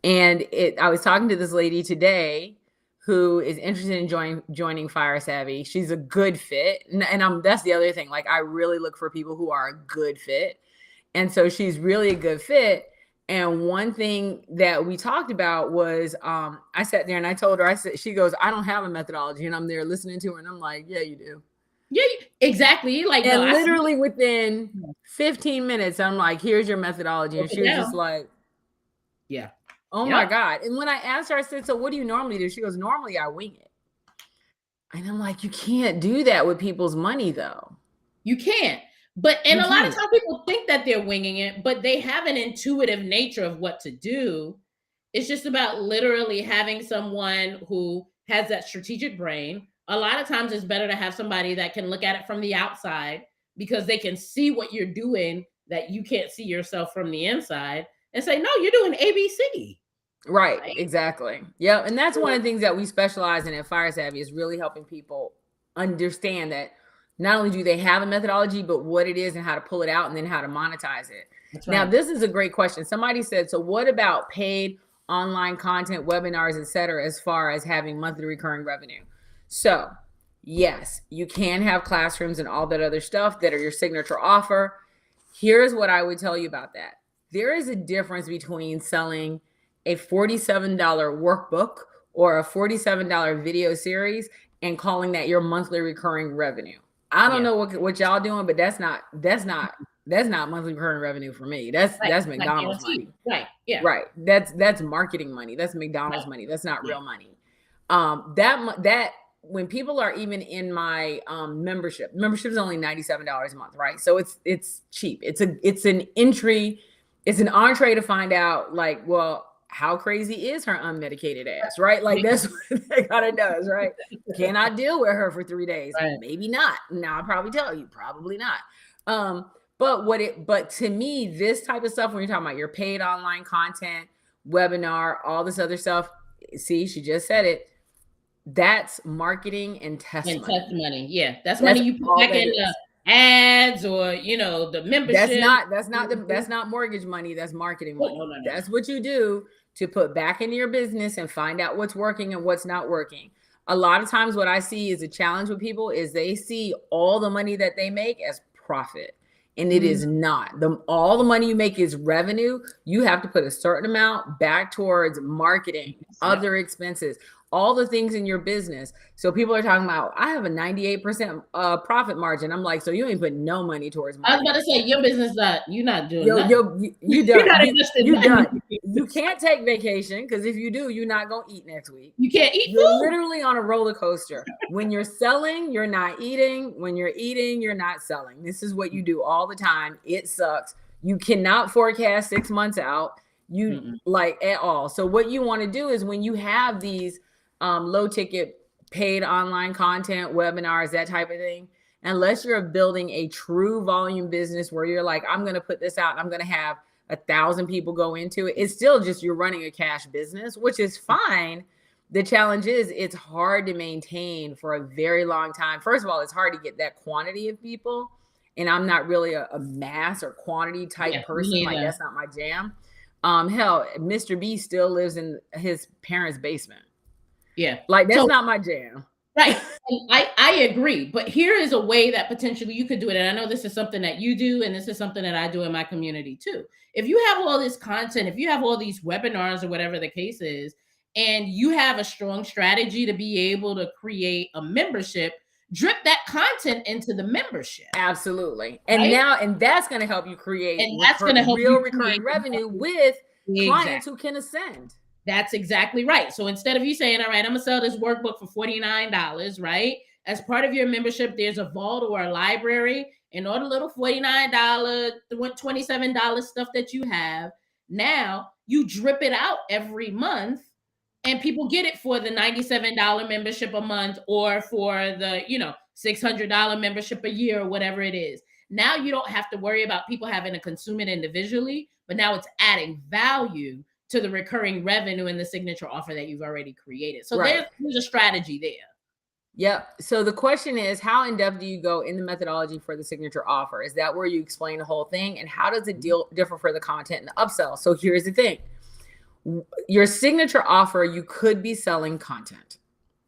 And I was talking to this lady today who is interested in joining Fire Savvy. She's a good fit. And that's the other thing. Like, I really look for people who are a good fit. And so she's really a good fit. And one thing that we talked about was I sat there and I told her, she goes, I don't have a methodology. And I'm there listening to her and I'm like, yeah, you do. Yeah, exactly. Like, And no, literally within 15 minutes, I'm like, here's your methodology. And she was just like, yeah. oh my God. And when I asked her, I said, so what do you normally do? She goes, normally I wing it. And I'm like, you can't do that with people's money though. You can't. And a lot of times people think that they're winging it, but they have an intuitive nature of what to do. It's just about literally having someone who has that strategic brain. A lot of times it's better to have somebody that can look at it from the outside because they can see what you're doing that you can't see yourself from the inside and say, no, you're doing ABC. Right. Exactly. Yeah. And that's one of the things that we specialize in at Fire Savvy, is really helping people understand that not only do they have a methodology, but what it is and how to pull it out and then how to monetize it. That's Now, right. this is a great question. Somebody said, so what about paid online content, webinars, etc., as far as having monthly recurring revenue? So yes, you can have classrooms and all that other stuff that are your signature offer. Here's what I would tell you about that. There is a difference between selling a $47 workbook or a $47 video series and calling that your monthly recurring revenue. I don't know what y'all doing, but that's not monthly recurring revenue for me. That's McDonald's money. Right. Yeah. Right. That's marketing money. That's McDonald's money. That's not real money. That when people are even in my membership is only $97 a month, right? So it's cheap. It's an entree to find out, like, well, how crazy is her unmedicated ass, right? Like, that's what that kind of does, right? Can I deal with her for 3 days? Right. Maybe not. Now I'll probably tell you, probably not. But to me, this type of stuff, when you're talking about your paid online content, webinar, all this other stuff, see, she just said it. That's marketing and test money. Yeah, that's money you put back in the ads or the membership. That's not mortgage money. That's marketing money. No. That's what you do to put back into your business and find out what's working and what's not working. A lot of times what I see is a challenge with people is they see all the money that they make as profit. And it is not. All the money you make is revenue. You have to put a certain amount back towards marketing, other expenses, all the things in your business. So people are talking about, I have a 98% profit margin. I'm like, so you ain't put no money towards marketing. I was about to say, your business, you're not doing nothing. You done. You done. You can't take vacation, because if you do, you're not going to eat next week. You can't eat You're food. literally on a roller coaster. When you're selling, you're not eating. When you're eating, you're not selling. This is what you do all the time. It sucks. You cannot forecast 6 months out. Like, at all. So what you want to do is, when you have these low ticket paid online content, webinars, that type of thing, unless you're building a true volume business where you're like, I'm going to put this out and I'm going to have 1,000 people go into it, it's still just you're running a cash business, which is fine. The challenge is it's hard to maintain for a very long time. First of all, it's hard to get that quantity of people. And I'm not really a mass or quantity type person. Like, that's not my jam. Hell, Mr. B still lives in his parents' basement. Yeah. Like, that's not my jam. Right. And I agree. But here is a way that potentially you could do it. And I know this is something that you do, and this is something that I do in my community too. If you have all this content, if you have all these webinars or whatever the case is, and you have a strong strategy to be able to create a membership, drip that content into the membership. Absolutely. And right? and that's going to help you create And that's going to help real you recurring create revenue with clients exactly. who can ascend. That's exactly right. So instead of you saying, all right, I'm gonna sell this workbook for $49, right? As part of your membership, there's a vault or a library, and all the little $49, $27 stuff that you have. Now you drip it out every month, and people get it for the $97 membership a month, or for the $600 membership a year, or whatever it is. Now you don't have to worry about people having to consume it individually, but now it's adding value to the recurring revenue in the signature offer that you've already created. So Right. there's a strategy there. Yep. So the question is, how in depth do you go in the methodology for the signature offer? Is that where you explain the whole thing? And how does it differ for the content and the upsell? So here's the thing. Your signature offer, you could be selling content.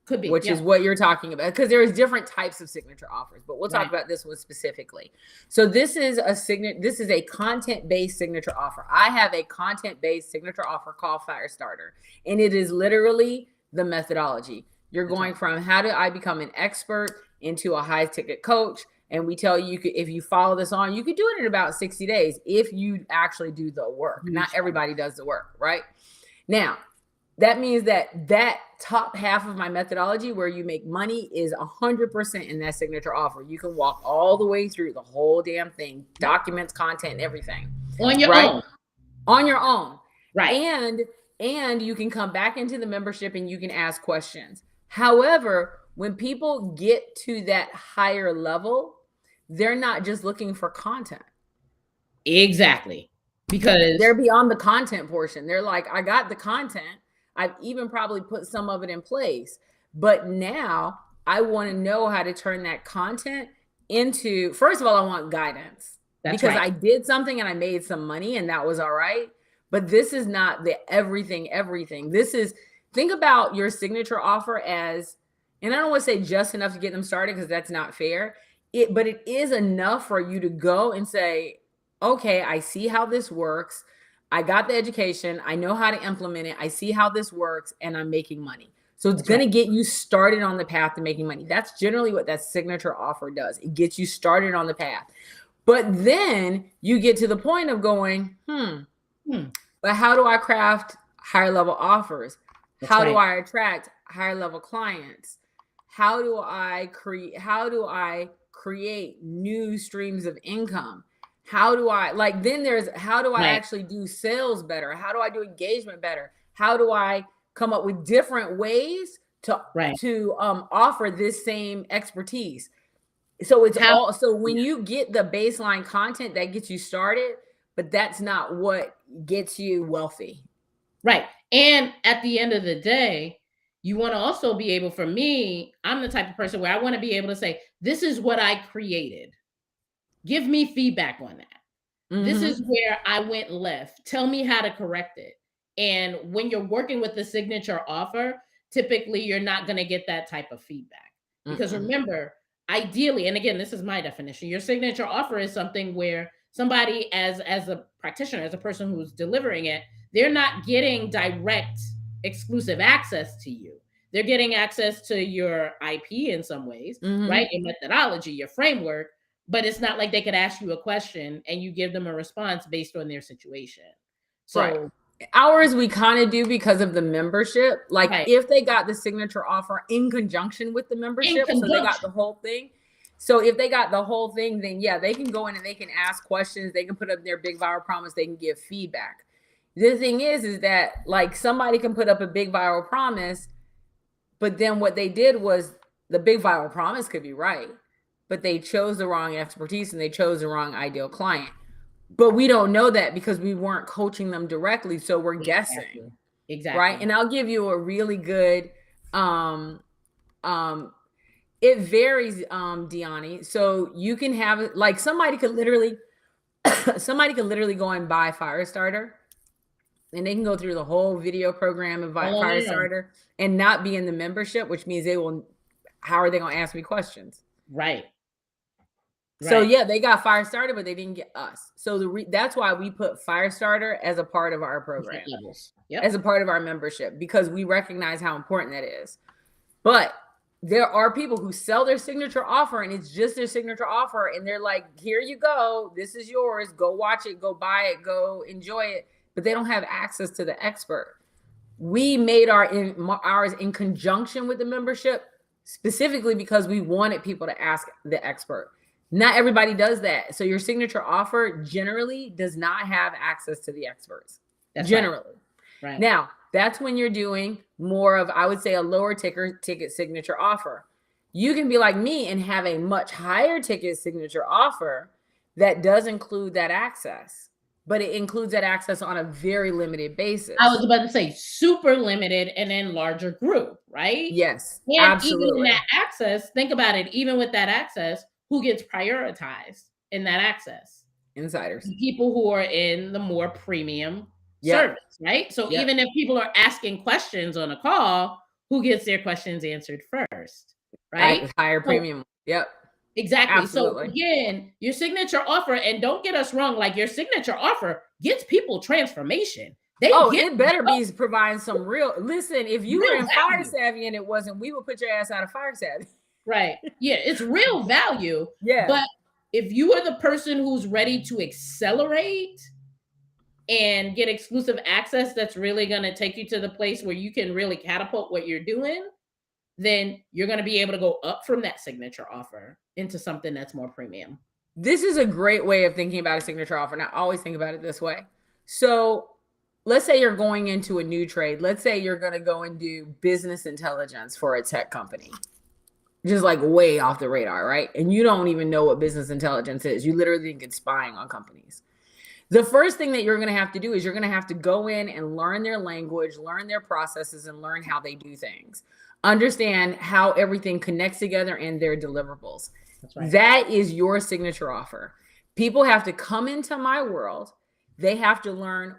Could be, which is what you're talking about, because there is different types of signature offers, but we'll talk about this one specifically. So this is a content-based signature offer. I have a content-based signature offer called FYRE, and it is literally the methodology. You're going from how do I become an expert into a high ticket coach, and we tell you, if you follow this on, you could do it in about 60 days if you actually do the work. Not everybody does the work, right? Now, that means that top half of my methodology where you make money is 100% in that signature offer. You can walk all the way through the whole damn thing, documents, content, and everything. On your own. On your own. Right. And you can come back into the membership and you can ask questions. However, when people get to that higher level, they're not just looking for content. Exactly. Because they're beyond the content portion. They're like, I got the content. I've even probably put some of it in place, but now I want to know how to turn that content into, first of all, I want guidance. That's because right. I did something and I made some money and that was all right. But this is not the everything. This is, think about your signature offer as, and I don't want to say just enough to get them started because that's not fair. But it is enough for you to go and say, okay, I see how this works. I got the education. I know how to implement it. I see how this works and I'm making money. So it's going to get you started on the path to making money. That's generally what that signature offer does. It gets you started on the path. But then you get to the point of going, but how do I craft higher level offers? How do I attract higher level clients? How do I create new streams of income? How do I, like, then there's, how do I actually do sales better? How do I do engagement better? How do I come up with different ways to offer this same expertise? So it's so when you get the baseline content, that gets you started, but that's not what gets you wealthy. Right. And at the end of the day, you want to also be able, for me, I'm the type of person where I want to be able to say, this is what I created. Give me feedback on that. This is where I went left. Tell me how to correct it. And when you're working with the signature offer, typically you're not going to get that type of feedback. Because remember, ideally, and again, this is my definition, your signature offer is something where somebody as a practitioner, as a person who's delivering it, they're not getting direct exclusive access to you. They're getting access to your IP in some ways, right? Your methodology, your framework, but it's not like they could ask you a question and you give them a response based on their situation. So ours, we kind of do because of the membership. Like if they got the signature offer in conjunction with the membership, so they got the whole thing. So if they got the whole thing, then yeah, they can go in and they can ask questions. They can put up their big viral promise. They can give feedback. The thing is that like somebody can put up a big viral promise, but then what they did was the big viral promise could be right, but they chose the wrong expertise and they chose the wrong ideal client. But we don't know that because we weren't coaching them directly. So we're guessing. Exactly. Right. And I'll give you a really good, it varies, Deana. So you can have, like, somebody could literally go and buy FYRE, and they can go through the whole video program of FYRE and not be in the membership, which means how are they going to ask me questions? Right. So yeah, they got FYRE, but they didn't get us. So that's why we put FYRE as a part of our program, as a part of our membership, because we recognize how important that is. But there are people who sell their signature offer and it's just their signature offer. And they're like, here you go. This is yours. Go watch it. Go buy it. Go enjoy it. But they don't have access to the expert. We made ours in conjunction with the membership, specifically because we wanted people to ask the expert. Not everybody does that. So your signature offer generally does not have access to the experts. That's generally. Right. Now, that's when you're doing more of, I would say, a lower ticket signature offer. You can be like me and have a much higher ticket signature offer that does include that access, but it includes that access on a very limited basis. I was about to say super limited and then larger group, right? Yes, and absolutely. Even in that access, think about it, even with that access, who gets prioritized in that access? Insiders. People who are in the more premium service, right? So even if people are asking questions on a call, who gets their questions answered first, right? Higher premium. Yep. Exactly. Absolutely. So again, your signature offer, and don't get us wrong, like your signature offer gets people transformation. It better be providing some real. Listen, if you were in FYRE Savvy and it wasn't, we would put your ass out of FYRE Savvy. Right. Yeah, it's real value. Yeah. But if you are the person who's ready to accelerate and get exclusive access that's really going to take you to the place where you can really catapult what you're doing, then you're going to be able to go up from that signature offer into something that's more premium. This is a great way of thinking about a signature offer. And I always think about it this way. So let's say you're going into a new trade. Let's say you're going to go and do business intelligence for a tech company. Just like way off the radar, right? And you don't even know what business intelligence is. You literally think it's spying on companies. The first thing that you're going to have to do is you're going to have to go in and learn their language, learn their processes, and learn how they do things. Understand how everything connects together and their deliverables. That's right. That is your signature offer. People have to come into my world. They have to learn,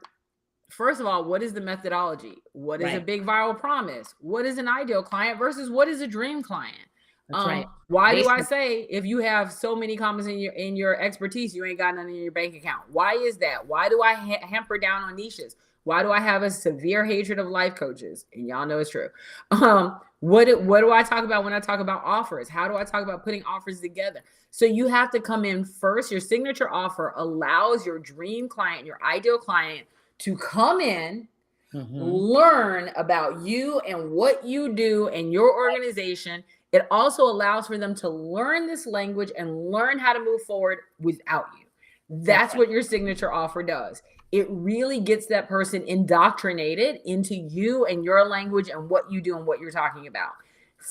first of all, what is the methodology? What is a big viral promise? What is an ideal client versus what is a dream client? That's right. Why do I say if you have so many comments in your expertise, you ain't got none in your bank account? Why is that? Why do I hamper down on niches? Why do I have a severe hatred of life coaches? And y'all know it's true. What do I talk about when I talk about offers? How do I talk about putting offers together? So you have to come in first. Your signature offer allows your dream client, your ideal client, to come in, learn about you and what you do and your organization. It also allows for them to learn this language and learn how to move forward without you. That's what your signature offer does. It really gets that person indoctrinated into you and your language and what you do and what you're talking about.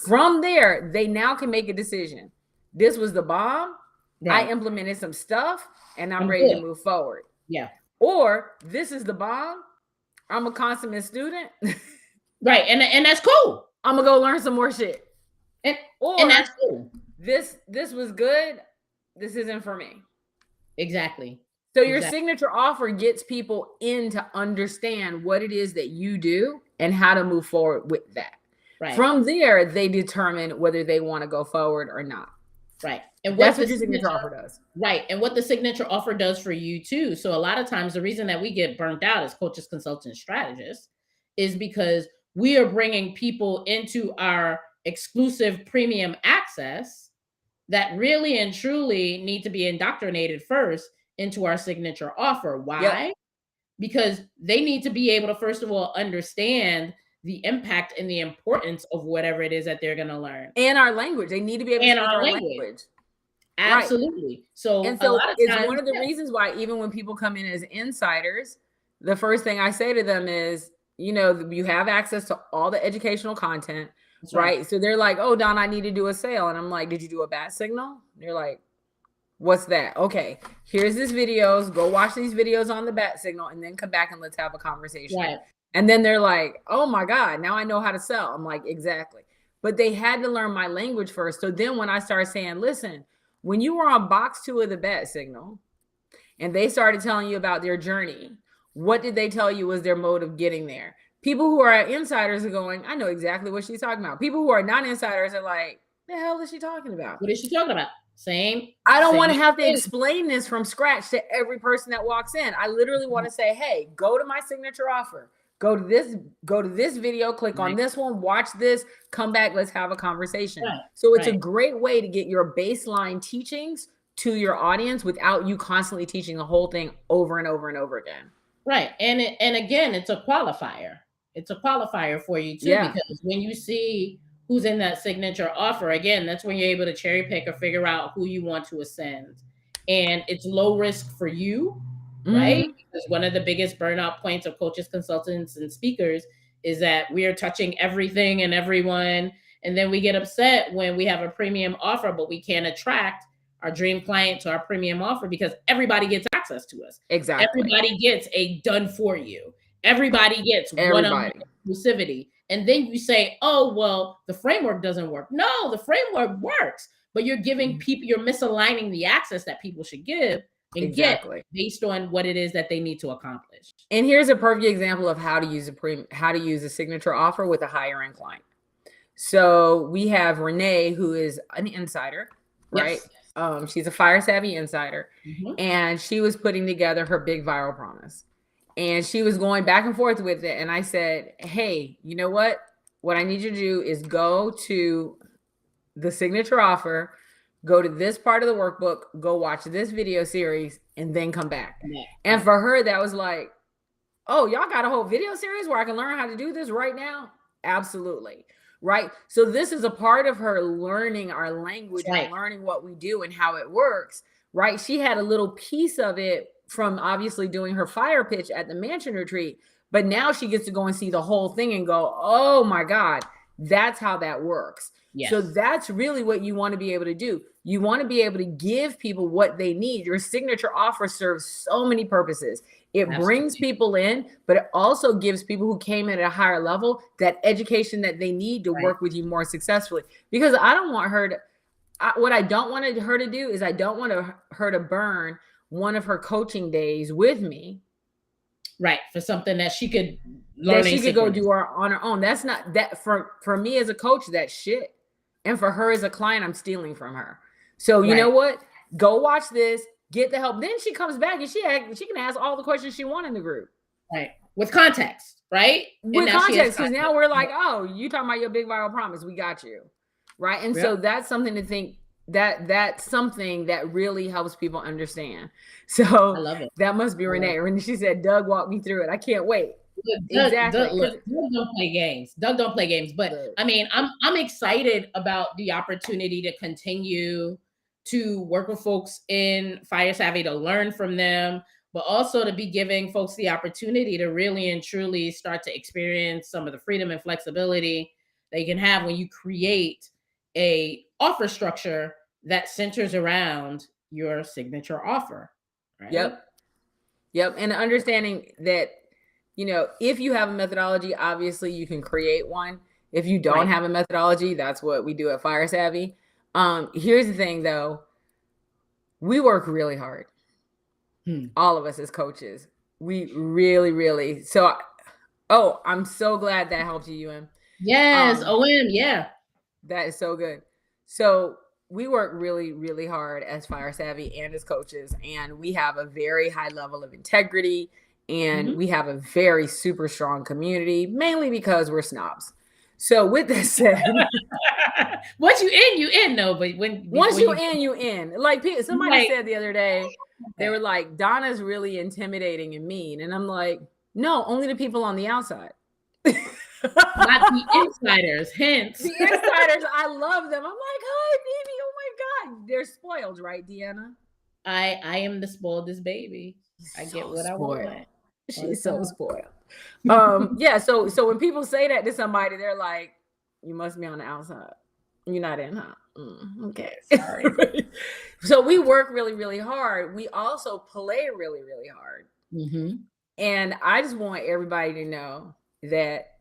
From there, they now can make a decision. This was the bomb. Yeah. I implemented some stuff and I'm ready to move forward. Yeah. Or this is the bomb. I'm a consummate student. Right. And that's cool. I'm going to go learn some more shit. And that's cool. This was good. This isn't for me. Exactly. So your signature offer gets people in to understand what it is that you do and how to move forward with that. Right. From there, they determine whether they want to go forward or not. Right. And that's what your signature offer does. Right. And what the signature offer does for you too. So a lot of times the reason that we get burnt out as coaches, consultants, strategists is because we are bringing people into our exclusive premium access that really and truly need to be indoctrinated first into our signature offer. Why? Yep. Because they need to be able to, first of all, understand the impact and the importance of whatever it is that they're going to learn. And our language. They need to be able to speak our language. Absolutely. Right. So it's one of the reasons why even when people come in as insiders, the first thing I say to them is, you have access to all the educational content. Right. So they're like, oh, Don, I need to do a sale. And I'm like, did you do a bat signal? They're like, what's that? Okay, here's this videos. Go watch these videos on the bat signal and then come back and let's have a conversation. Right. And then they're like, oh my God, now I know how to sell. I'm like, exactly. But they had to learn my language first. So then when I started saying, listen, when you were on box 2 of the bat signal and they started telling you about their journey, what did they tell you was their mode of getting there? People who are insiders are going, I know exactly what she's talking about. People who are non-insiders are like, the hell is she talking about? What is she talking about? Same. I don't want to have to explain this from scratch to every person that walks in. I literally want to say, hey, go to my signature offer. go to this video, click on this one, watch this, come back, let's have a conversation. So it's a great way to get your baseline teachings to your audience without you constantly teaching the whole thing over and over and over again. Right. And again, it's a qualifier. It's a qualifier for you too, because when you see who's in that signature offer, again, that's when you're able to cherry pick or figure out who you want to ascend. And it's low risk for you, right? Because one of the biggest burnout points of coaches, consultants, and speakers is that we are touching everything and everyone. And then we get upset when we have a premium offer, but we can't attract our dream client to our premium offer because everybody gets access to us. Exactly. Everybody gets a done for you. Everybody gets one-on-one exclusivity. And then you say, oh, well, the framework doesn't work. No, the framework works, but you're giving people, you're misaligning the access that people should give and get based on what it is that they need to accomplish. And here's a perfect example of how to use a signature offer with a higher end client. So we have Renee, who is an insider, right? Yes. She's a FYRE savvy insider, and she was putting together her big viral promise. And she was going back and forth with it. And I said, hey, you know what? What I need you to do is go to the signature offer, go to this part of the workbook, go watch this video series, and then come back. And for her, that was like, oh, y'all got a whole video series where I can learn how to do this right now? Absolutely. Right. So this is a part of her learning our language and learning what we do and how it works. Right. She had a little piece of it from obviously doing her FYRE pitch at the mansion retreat, but now she gets to go and see the whole thing and go, oh my God, that's how that works. Yes. So that's really what you want to be able to do. You want to be able to give people what they need. Your signature offer serves so many purposes. It brings people in, but it also gives people who came in at a higher level that education that they need to work with you more successfully. Because I don't want her to, what I don't want her to do is I don't want her to burn one of her coaching days with me. Right. For something that she could learn. That she could go do on her own. That's not that for me as a coach, that's shit. And for her as a client, I'm stealing from her. So you know what? Go watch this, get the help. Then she comes back and she can ask all the questions she wants in the group. Right. With context, right? With context, because now we're like, oh, you talking about your big viral promise. We got you. Right. And so that's something to think that's something that really helps people understand. So I love it. That must be Renee. And she said, Doug walked me through it. I can't wait. Exactly. Doug don't play games. Doug don't play games. But I mean, I'm excited about the opportunity to continue to work with folks in FYRE Savvy, to learn from them, but also to be giving folks the opportunity to really and truly start to experience some of the freedom and flexibility that you can have when you create a offer structure that centers around your signature offer. Right? Yep. And understanding that, you know, if you have a methodology, obviously you can create one. If you don't have a methodology, that's what we do at FYRE Savvy. Here's the thing though. We work really hard. All of us as coaches, we really, really. So, I'm so glad that helped you, UM. Yes. OM. Yeah. That is so good. So we work really, really hard as FYRE Savvy and as coaches, and we have a very high level of integrity, and we have a very super strong community, mainly because we're snobs. So with that said, once you in though, but once you in. Like somebody said the other day, they were like, Donna's really intimidating and mean, and I'm like, no, only the people on the outside. Not the insiders, hence. The insiders, I love them. I'm like, hi, baby. Oh my God. They're spoiled, right, Deana? I am the spoiledest baby. I get what I want. She's so spoiled. Yeah, so when people say that to somebody, they're like, you must be on the outside. You're not in, huh? Okay. Sorry. So we work really, really hard. We also play really, really hard. And I just want everybody to know that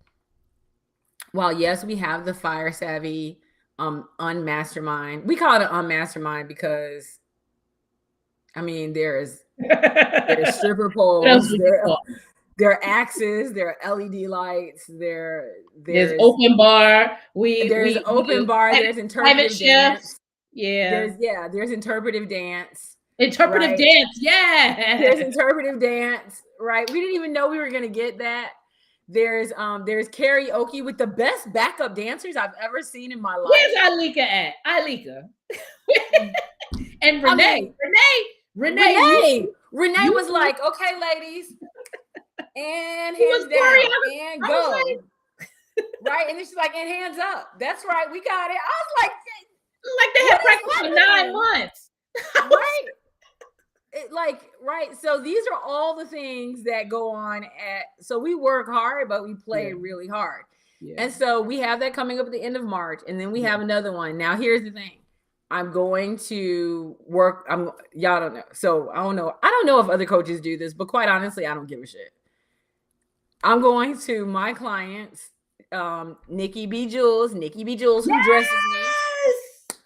while yes, we have the FYRE Savvy unmastermind. We call it an unmastermind because I mean there's stripper poles, there are axes, there are LED lights, there's open bar. There's open bar, there's interpretive dance. Yeah. There's interpretive dance. Interpretive dance, yeah. There's interpretive dance, right? We didn't even know we were gonna get that. There's karaoke with the best backup dancers I've ever seen in my life. Where's Alika at? Alika. And Renee. Renee was like, okay, ladies, and She was hands down, choreographed. and I was go. like, right? And then she's like, and hands up. That's right, we got it. I was like they had practice for 9 months. right? Right. So these are all the things that go on so we work hard, but we play really hard. Yeah. And so we have that coming up at the end of March, and then we have another one. Now, here's the thing. I'm going to work. Y'all don't know. So I don't know. I don't know if other coaches do this, but quite honestly, I don't give a shit. I'm going to my clients, Nikki B. Jules, who dresses me.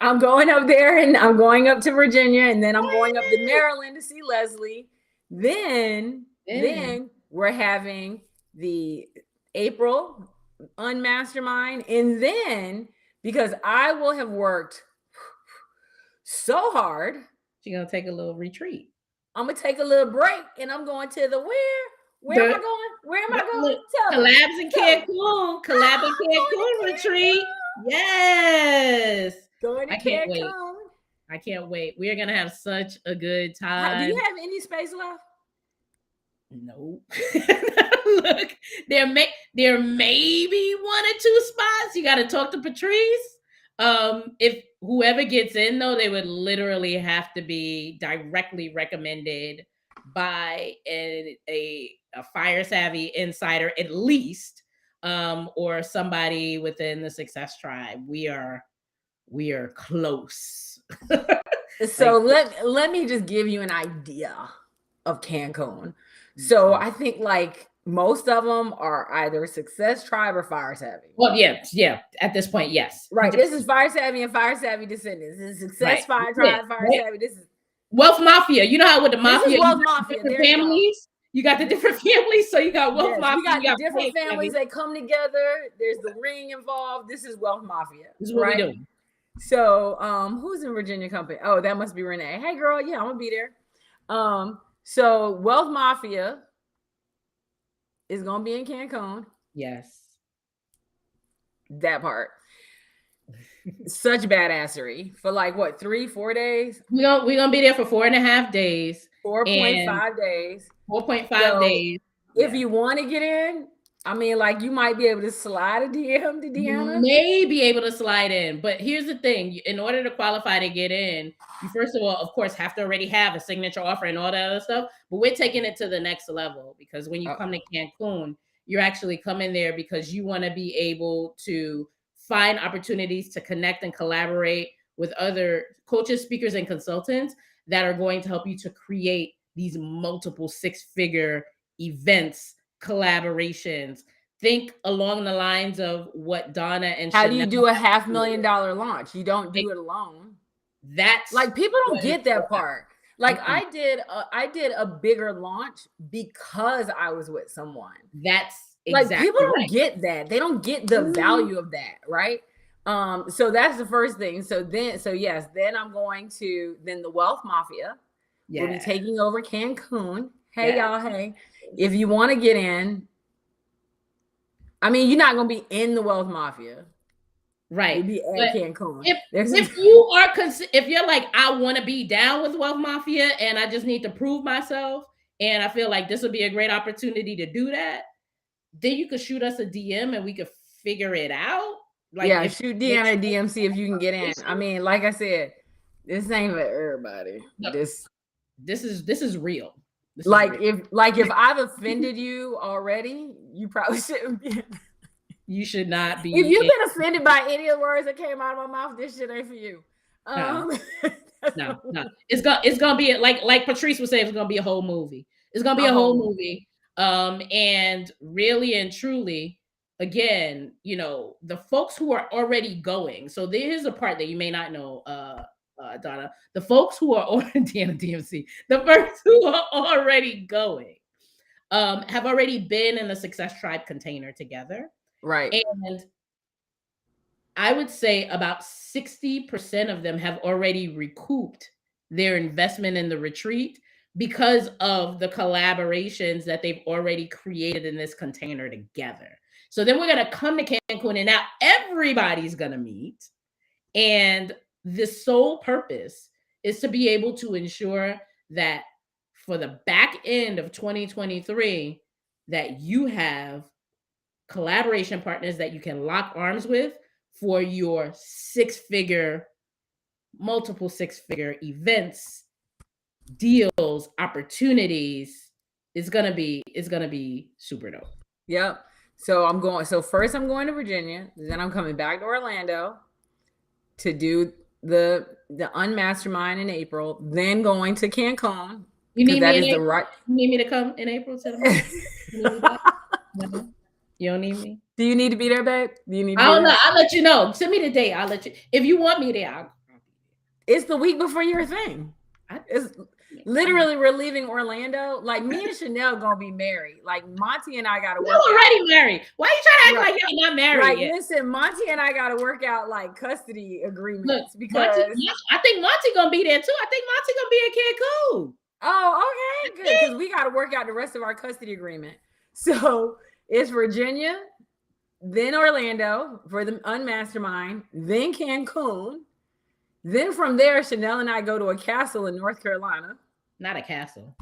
I'm going up there, and I'm going up to Virginia, and then I'm going up to Maryland to see Leslie. Then we're having the April Unmastermind, and then because I will have worked so hard, she's gonna take a little retreat. I'm gonna take a little break, and I'm going to the where am I going? Where am I going? Collabs in Cancun. Collab in Cancun retreat. Yes. Going to Cancun. I can't wait. We're gonna have such a good time. Do you have any space left? No. Look, there may be 1 or 2 spots. You got to talk to Patrice. If whoever gets in, though, they would literally have to be directly recommended by a FYRE savvy insider, at least, or somebody within the Success Tribe. We are close. So let me just give you an idea of Cancun. So I think like most of them are either Success Tribe or FYRE Savvy. Well, yeah. At this point, yes. Right. This is FYRE Savvy and FYRE Savvy Descendants. This is Success FYRE Tribe, FYRE Savvy. This is Wealth Mafia. You know how with the Mafia, this is Wealth Mafia. Families. You got the different families, so you got Wealth Mafia. We got different families that come together. There's the ring involved. This is Wealth Mafia. This is what we do. So, who's in Virginia company? Oh, that must be Renee. Hey, girl. Yeah, I'm gonna be there. So Wealth Mafia is gonna be in Cancun. Yes. That part. Such badassery for like what 3-4 days? We're gonna be there for 4.5 days. 4.5 days. 4.5 days. If you want to get in, I mean, like you might be able to slide a DM to Deana. You may be able to slide in, but here's the thing: in order to qualify to get in, you first of all, of course, have to already have a signature offer and all that other stuff. But we're taking it to the next level because when you come to Cancun, you're actually coming there because you want to be able to find opportunities to connect and collaborate with other coaches, speakers, and consultants that are going to help you to create these multiple 6-figure events, collaborations. Think along the lines of what Deana and how do you do a $500,000 launch? You don't do it alone. That's like people don't get that part. Like I did a bigger launch because I was with someone. That's exactly like people don't get that. They don't get the value of that, right? So that's the first thing. Then I'm going to the Wealth Mafia will be taking over Cancun. Hey y'all, hey. If you want to get in, I mean, you're not gonna be in the Wealth Mafia, right? You'll be at Cancun. If you're like, I want to be down with Wealth Mafia and I just need to prove myself, and I feel like this would be a great opportunity to do that, then you could shoot us a DM and we could figure it out. Like, shoot Deana a DM, see if you can get in. I mean, like I said, this ain't for everybody. No, this is real. If I've offended you already, you probably shouldn't be. You should not be. If you've been offended by any of the words that came out of my mouth, this shit ain't for you. No. It's gonna be like Patrice would say, it's gonna be a whole movie. It's gonna be a whole movie. And really and truly, again, the folks who are already going. So there's a part that you may not know, Deana. The folks who are Deana DMC, the folks who are already going, have already been in the Success Tribe container together. Right. And I would say about 60% of them have already recouped their investment in the retreat because of the collaborations that they've already created in this container together. So then we're going to come to Cancun, and now everybody's going to meet. And the sole purpose is to be able to ensure that for the back end of 2023, that you have collaboration partners that you can lock arms with for your multiple six-figure events, deals, opportunities. It's gonna be super dope. Yep. So first I'm going to Virginia, then I'm coming back to Orlando to do the Unmastermind in April, then going to Cancun. You need me in April? You need me to come in April to the no? You don't need me? Do you need to be there, babe? Do you need I don't know. I'll let you know. Send me the date. I'll let you. If you want me there, it's the week before your thing. It's literally, we're leaving Orlando. Like, me and Chanel gonna be married. Like, Monty and I gotta work. We're already married. Why are you trying to act like you're not married like, yet? Listen, Monty and I gotta work out like custody agreements. Look, because I think Monty gonna be there too. I think Monty gonna be in Cancun. Oh, okay, good. Because we gotta work out the rest of our custody agreement. So it's Virginia, then Orlando for the Unmastermind, then Cancun. Then from there, Chanel and I go to a castle in North Carolina. Not a castle.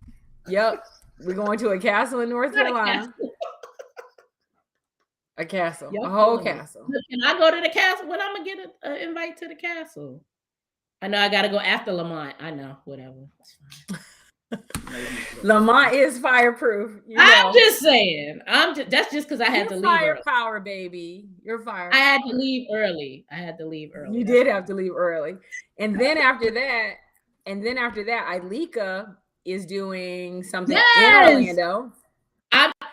Yep. We're going to a castle in North Carolina. A castle. Yep. A whole castle. Can I go to the castle? When I'm going to get an invite to the castle? I know I got to go after Lamont. I know. Whatever. It's fine. Lamont is fireproof. I'm just saying. That's just because I had to leave. Firepower, baby. You're firepower. I had to leave early. You did have to leave early. And then after that, Ilika is doing something in Orlando.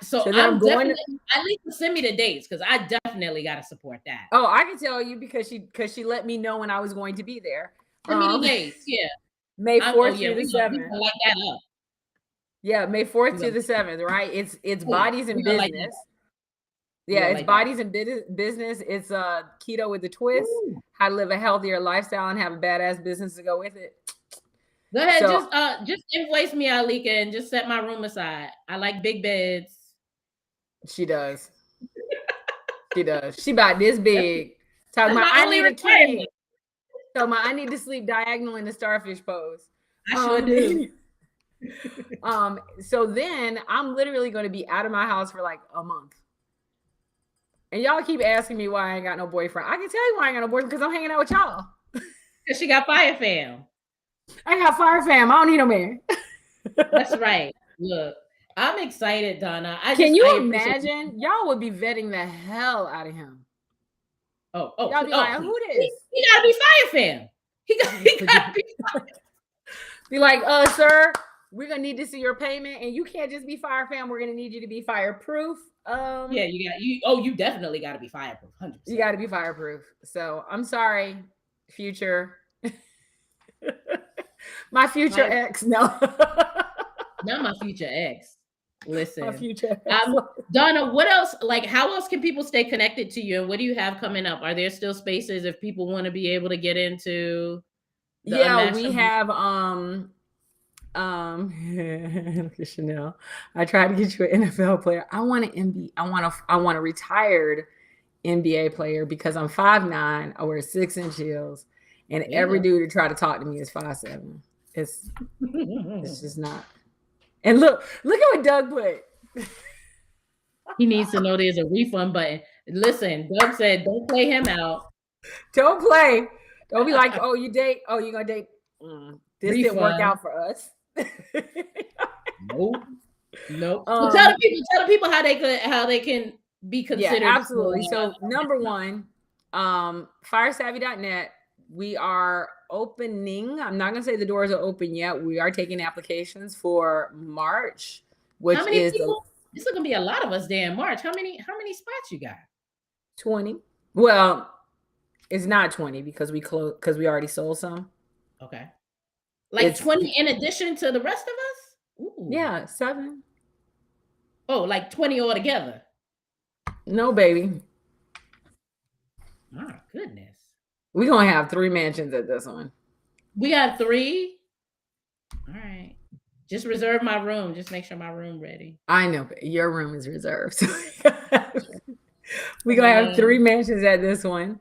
So I'm going to Ilika, send me the dates because I definitely got to support that. Oh, I can tell you because she let me know when I was going to be there. Send me the dates. Yeah. May 4th through the 7th. Like that up. Yeah, May 4th to the 7th, right? It's bodies in business. Like yeah, it's bodies in business. It's keto with a twist. Ooh. How to live a healthier lifestyle and have a badass business to go with it. Go ahead, just invoice me, Alika, and just set my room aside. I like big beds. She does. She does. She about this big. Talking about I need a king. So I need to sleep diagonal in the starfish pose. I sure do. So then I'm literally going to be out of my house for like a month. And y'all keep asking me why I ain't got no boyfriend. I can tell you why I ain't got no boyfriend because I'm hanging out with y'all. Because she got Fire Fam. I got Fire Fam. I don't need no man. That's right. Look, I'm excited, Donna. Can you imagine? Y'all would be vetting the hell out of him. Y'all be like, who this? He gotta be Fire Fam. He gotta be Fire. Be like, sir, we're gonna need to see your payment, and you can't just be Fire Fam. We're gonna need you to be fireproof. Yeah, you definitely gotta be fireproof. 100%. You gotta be fireproof. So I'm sorry, future. My future ex. No. Not my future ex. Listen, my future ex. Donna, what else? Like, how else can people stay connected to you? And what do you have coming up? Are there still spaces if people want to be able to get into? Yeah, we have Chanel. I tried to get you an NFL player. I want a retired NBA player because I'm 5'9". I wear 6-inch heels, and every dude who try to talk to me is 5'7". It's just not. And look at what Doug put. He needs to know there's a refund button. Listen, Doug said, don't play him out. Don't play. Don't be like, oh, you date. Oh, you're going to date. This didn't work out for us. Nope. So tell the people how they can be considered. Yeah, absolutely. So number one, firesavvy.net. We are opening. I'm not going to say the doors are open yet. We are taking applications for March, which is people? This is going to be a lot of us there in March. How many spots you got? 20. Well, it's not 20 because we already sold some. Okay. Like 20 in addition to the rest of us? Ooh. Yeah, 7. Oh, like 20 altogether? No, baby. My goodness. We're going to have 3 mansions at this one. We got 3? All right. Just reserve my room. Just make sure my room ready. I know your room is reserved. We're gonna have 3 mansions at this one.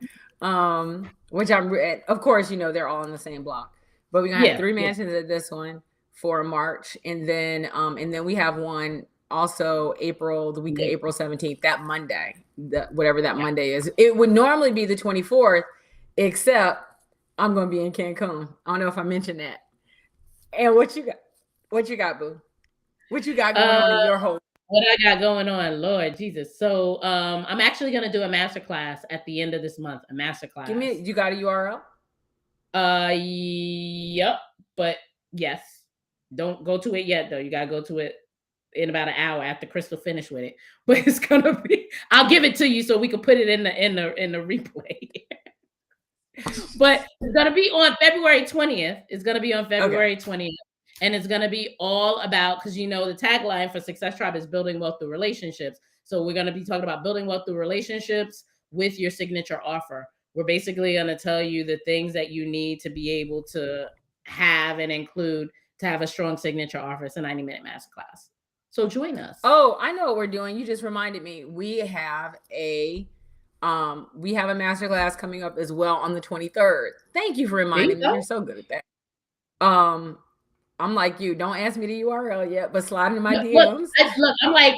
Which of course, they're all in the same block. But we're gonna have 3 mansions at this one for March. And then we have one also the week of April 17th, that Monday, whatever that Monday is. It would normally be the 24th, except I'm gonna be in Cancun. I don't know if I mentioned that. And what you got? What you got, boo? What you got going on in your whole? What I got going on, Lord Jesus. So I'm actually gonna do a masterclass at the end of this month. A masterclass. You got a URL? Yep. But yes. Don't go to it yet though. You gotta go to it in about an hour after Crystal finished with it. But it's gonna be, I'll give it to you so we can put it in the replay. But it's gonna be on February 20th. It's gonna be on February 20th. And it's going to be all about, because the tagline for Success Tribe is building wealth through relationships. So we're going to be talking about building wealth through relationships with your signature offer. We're basically going to tell you the things that you need to be able to have and include to have a strong signature offer. It's a 90-minute masterclass. So join us. Oh, I know what we're doing. You just reminded me. We have a masterclass coming up as well on the 23rd. Thank you for reminding me. You're so good at that. I'm like you. Don't ask me the URL yet, but slide into my DMs.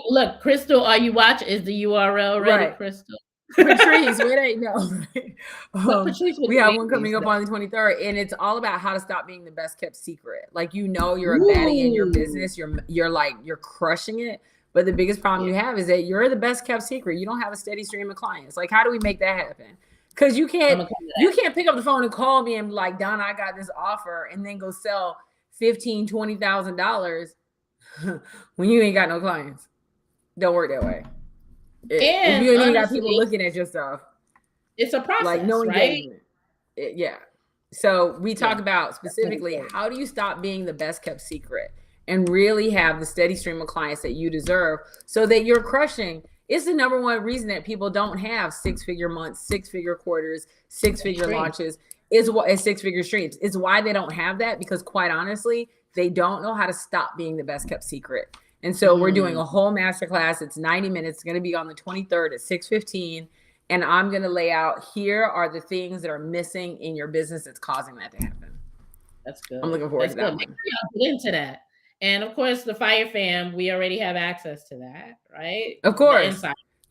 Look, Crystal, are you watching? Is the URL ready, right. Crystal? Patrice, where they know. We have one coming up on the 23rd, and it's all about how to stop being the best kept secret. Like, you're a baddie in your business. You're crushing it. But the biggest problem you have is that you're the best kept secret. You don't have a steady stream of clients. Like, how do we make that happen? Because you can't pick up the phone and call me and be like, Donna, I got this offer, and then go sell $15,000-$20,000 when you ain't got no clients. Don't work that way. If you ain't got people looking at your stuff, it's a process, like no engagement. Right? So we talk about specifically how do you stop being the best kept secret and really have the steady stream of clients that you deserve, so that you're crushing. It's the number one reason that people don't have 6-figure months, 6-figure quarters, 6-figure launches. Is what is 6-figure streams. It's why they don't have that, because quite honestly, they don't know how to stop being the best kept secret. And so we're doing a whole masterclass. It's 90 minutes. It's going to be on the 23rd at 6:15. And I'm going to lay out, here are the things that are missing in your business that's causing that to happen. That's good. I'm looking forward to that. Get into that. And of course, the FYRE fam, we already have access to that, right? Of course.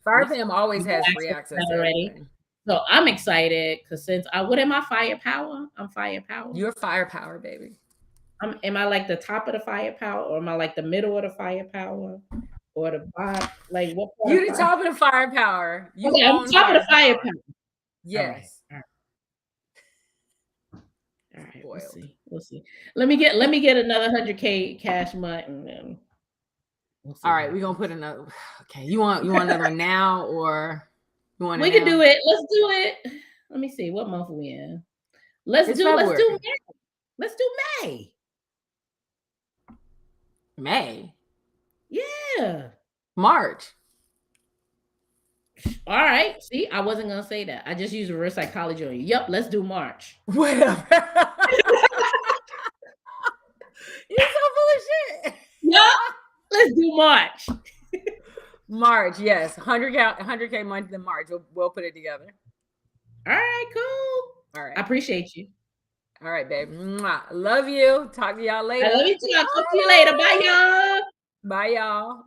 FYRE fam always has free access to already. Everything. So I'm excited because what am I, firepower? I'm firepower. You're firepower, baby. Am I like the top of the firepower, or am I like the middle of the firepower, or the bottom? Like, what? You're the top of the firepower. I'm top of the firepower. Yes. All right. We'll see. Let me get another 100K cash month, and then all right, we're gonna put another. Okay, you want another one now, or? We can do it. Let's do it. Let me see what month we in. Let's do May. Let's do May. May. Yeah. March. All right. See, I wasn't gonna say that. I just used reverse psychology on you. Yep. Let's do March. Whatever. You're so full of shit. Yep. Let's do March. March, yes. 100K month in March. We'll put it together. All right, cool. All right. I appreciate you. All right, babe. Mwah. Love you. Talk to y'all later. I love you too. I'll talk to you later. Bye, y'all. Bye, y'all.